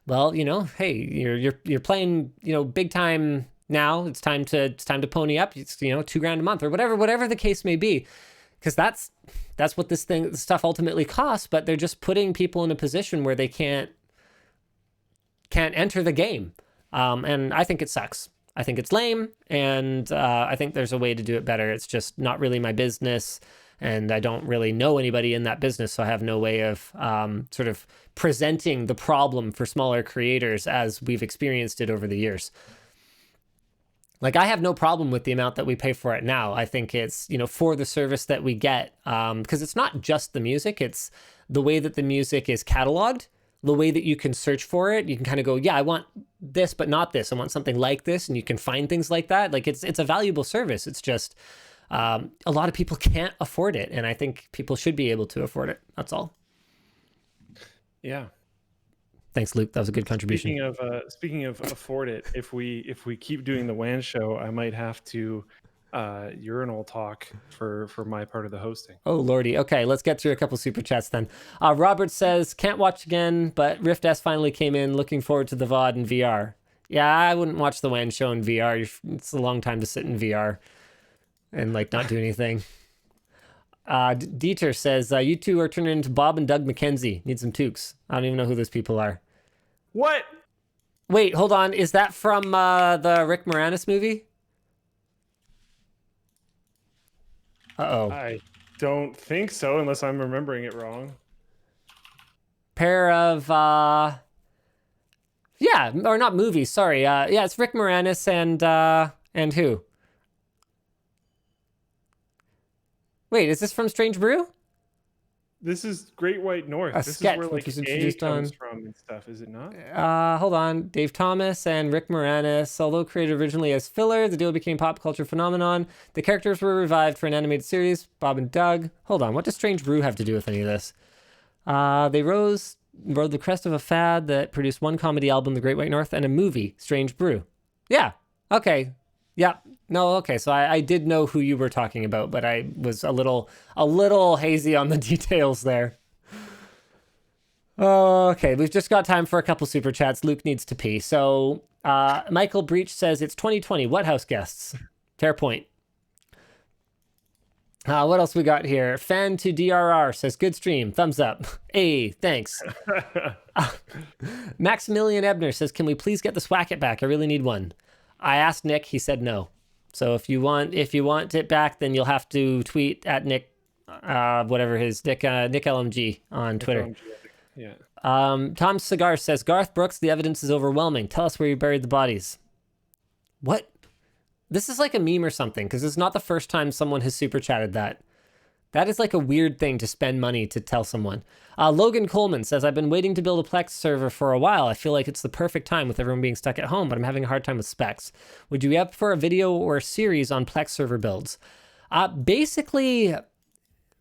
well, hey, you're playing, big time now. It's time to pony up. It's $2,000 a month or whatever the case may be, because that's what this stuff ultimately costs. But they're just putting people in a position where they can't enter the game, and I think it sucks. I think it's lame, and I think there's a way to do it better. It's just not really my business. and I don't really know anybody in that business, so I have no way of sort of presenting the problem for smaller creators as we've experienced it over the years. Like, I have no problem with the amount that we pay for it now. I think it's, for the service that we get, because it's not just the music, it's the way that the music is cataloged, the way that you can search for it. You can kind of go, yeah, I want this, but not this. I want something like this. And you can find things like that. Like, it's a valuable service. It's just a lot of people can't afford it. And I think people should be able to afford it. That's all. Yeah. Thanks, Luke. That was a good contribution. Speaking of afford it, if we keep doing the WAN show, I might have to urinal talk for my part of the hosting. Oh lordy. Okay, let's get through a couple super chats then. Robert says, can't watch again, but Rift S finally came in. Looking forward to the VOD in VR. Yeah, I wouldn't watch the WAN show in VR. It's a long time to sit in VR and like not do anything. Dieter says, you two are turning into Bob and Doug McKenzie. Need some toques. I don't even know who those people are. What? Wait, hold on. Is that from the Rick Moranis movie? Uh-oh. I don't think so, unless I'm remembering it wrong. Pair of, yeah, or not movies, sorry. Yeah, it's Rick Moranis and who? Wait, is this from Strange Brew? This is Great White North. This sketch is where which like was A introduced comes on from and stuff, is it not? Hold on. Dave Thomas and Rick Moranis. Although created originally as filler, the duo became pop culture phenomenon. The characters were revived for an animated series. Bob and Doug. Hold on. What does Strange Brew have to do with any of this? They rode the crest of a fad that produced one comedy album, The Great White North, and a movie, Strange Brew. Yeah. Okay. Yeah. No, okay. So I did know who you were talking about, but I was a little hazy on the details there. Okay, we've just got time for a couple super chats. Luke needs to pee. So Michael Breach says it's 2020. What house guests? Fair point. What else we got here? Fan to DRR says good stream. Thumbs up. Hey, thanks. Maximilian Ebner says, can we please get the Swacket back? I really need one. I asked Nick. He said no. So if you want it back, then you'll have to tweet at Nick, whatever his Nick LMG on Twitter. LMG, yeah. Tom Cigar says, Garth Brooks, the evidence is overwhelming. Tell us where you buried the bodies. What? This is like a meme or something, because it's not the first time someone has super chatted that. That is like a weird thing to spend money to tell someone. Logan Coleman says, I've been waiting to build a Plex server for a while. I feel like it's the perfect time with everyone being stuck at home, but I'm having a hard time with specs. Would you be up for a video or a series on Plex server builds? Basically,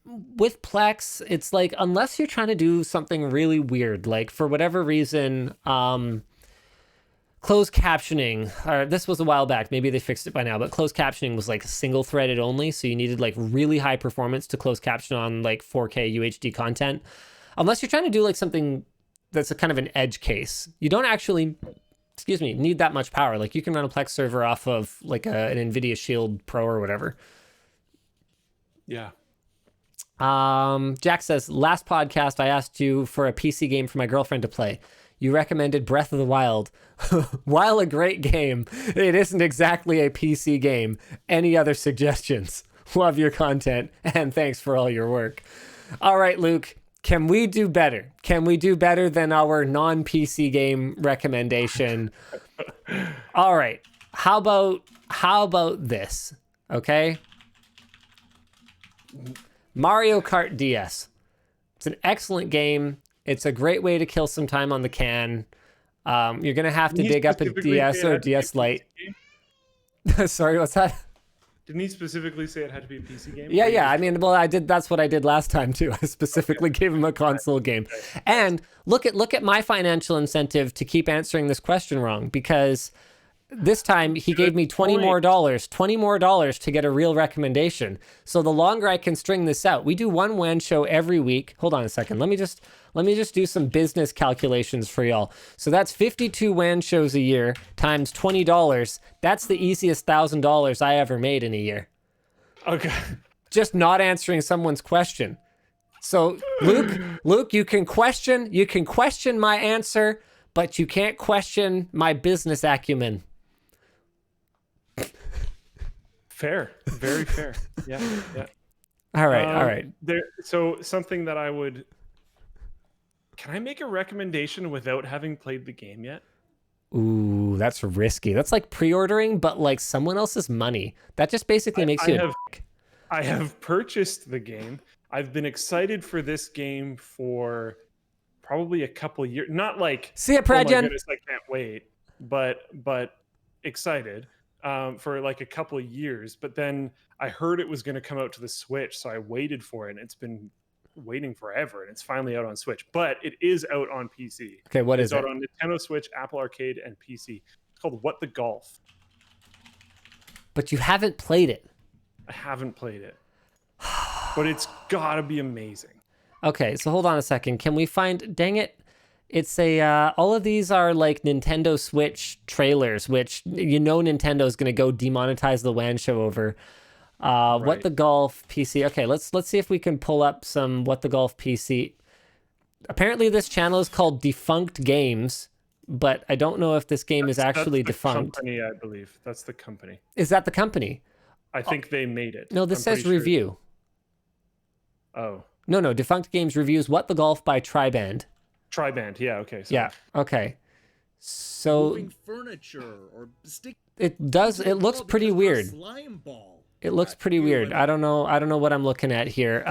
with Plex, it's like, unless you're trying to do something really weird, like for whatever reason, closed captioning, or this was a while back, maybe they fixed it by now, but closed captioning was like single threaded only, so you needed like really high performance to close caption on like 4K UHD content. Unless you're trying to do like something that's a kind of an edge case, you don't actually, need that much power. Like you can run a Plex server off of like an NVIDIA Shield Pro or whatever. Yeah. Jack says, last podcast I asked you for a PC game for my girlfriend to play. You recommended Breath of the Wild. While a great game, it isn't exactly a PC game. Any other suggestions? Love your content, and thanks for all your work. All right, Luke, can we do better? Can we do better than our non-PC game recommendation? All right. How about this? Okay? Mario Kart DS. It's an excellent game. It's a great way to kill some time on the can. You're going to have to dig up a DS or DS Lite. Sorry, what's that? Didn't he specifically say it had to be a PC game? Yeah. I mean, well, that's what I did last time too. I specifically gave him a console game. And look at my financial incentive to keep answering this question wrong, because this time he gave me $20 more to get a real recommendation. So the longer I can string this out, we do one WAN show every week. Hold on a second. Let me just do some business calculations for y'all. So that's 52 WAN shows a year times $20. That's the easiest $1,000 I ever made in a year. Okay. Just not answering someone's question. So Luke, you can question my answer, but you can't question my business acumen. Fair. Very fair. Yeah. All right. So something that I would. Can I make a recommendation without having played the game yet? Ooh, that's risky. That's like pre-ordering, but like someone else's money. That just basically makes you a dick. I have purchased the game. I've been excited for this game for probably a couple years. Not like, see ya, oh my Prajan. goodness, I can't wait. But excited for like a couple of years. But then I heard it was going to come out to the Switch, so I waited for it. And it's been waiting forever, and it's finally out on Switch. But it is out on PC. Okay, what is it? It's out on Nintendo Switch, Apple Arcade, and PC. It's called What the Golf. But you haven't played it. I haven't played it, but it's gotta be amazing. Okay, so hold on a second. Can we find? Dang it! It's a. All of these are like Nintendo Switch trailers, which Nintendo's gonna go demonetize the WAN show over. Right. What the Golf PC. Okay, let's see if we can pull up some What the Golf PC. Apparently, this channel is called Defunct Games, but I don't know if this game is actually defunct. Company, I believe that's the company. Is that the company? I think they made it. No, this says review. Oh. No. Defunct Games reviews What the Golf by Triband. Triband, yeah, okay. So. Yeah, okay. So moving furniture or stick. It looks pretty weird. Slime ball. It looks pretty weird. I don't know what I'm looking at here.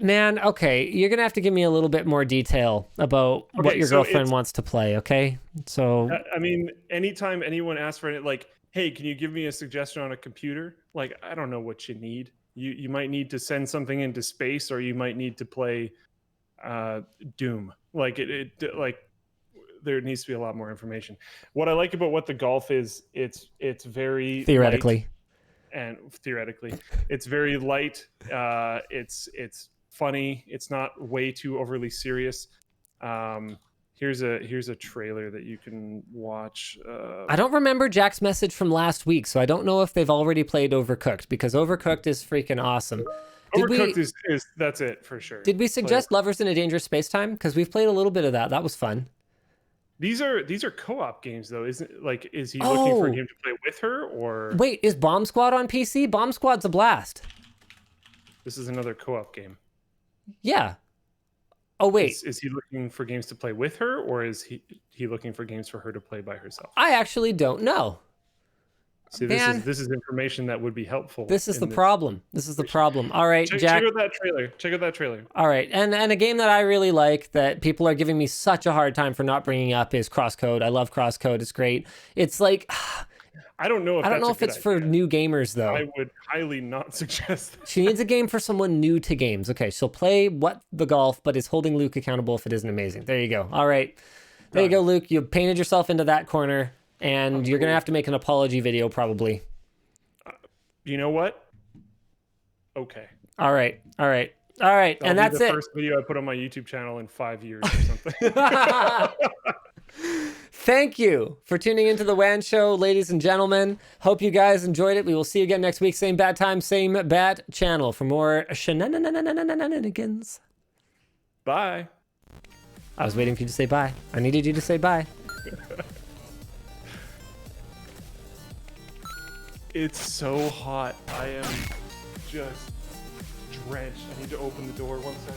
Man, okay, you're gonna have to give me a little bit more detail about what your girlfriend wants to play, okay? So I mean, anytime anyone asks for it, like, hey, can you give me a suggestion on a computer? Like, I don't know what you need. You might need to send something into space, or you might need to play Doom. Like like there needs to be a lot more information. What I like about What the Golf is it's very theoretically it's very light. It's funny. It's not way too overly serious. Here's a trailer that you can watch. I don't remember Jack's message from last week, so I don't know if they've already played Overcooked, because Overcooked is freaking awesome. Overcooked is that's it for sure. Did we suggest Lovers in a Dangerous Space Time? Because we've played a little bit of that. That was fun. These are co-op games though, isn't it? Like, is he looking for a game to play with her, or wait, is Bomb Squad on PC? Bomb Squad's a blast. This is another co-op game. Yeah. Oh wait, is he looking for games to play with her, or is he looking for games for her to play by herself? I actually don't know. See, this is information that would be helpful. This is the problem. This is the problem. All right, Jack. Check out that trailer. All right, and a game that I really like that people are giving me such a hard time for not bringing up is Crosscode. I love Crosscode. It's great. It's like I don't know if it's for new gamers though. I would highly not suggest that. She needs a game for someone new to games. Okay, she'll play What the Golf, but is holding Luke accountable if it isn't amazing. There you go. All right, there you go, Luke. You painted yourself into that corner. And you're going to have to make an apology video, probably. You know what? Okay. All right. And that's it. The first video I put on my YouTube channel in 5 years or something. Thank you for tuning into the WAN show, ladies and gentlemen. Hope you guys enjoyed it. We will see you again next week. Same bad time, same bad channel for more shenanigans. Bye. I was waiting for you to say bye. I needed you to say bye. It's so hot. I am just drenched. I need to open the door 1 sec.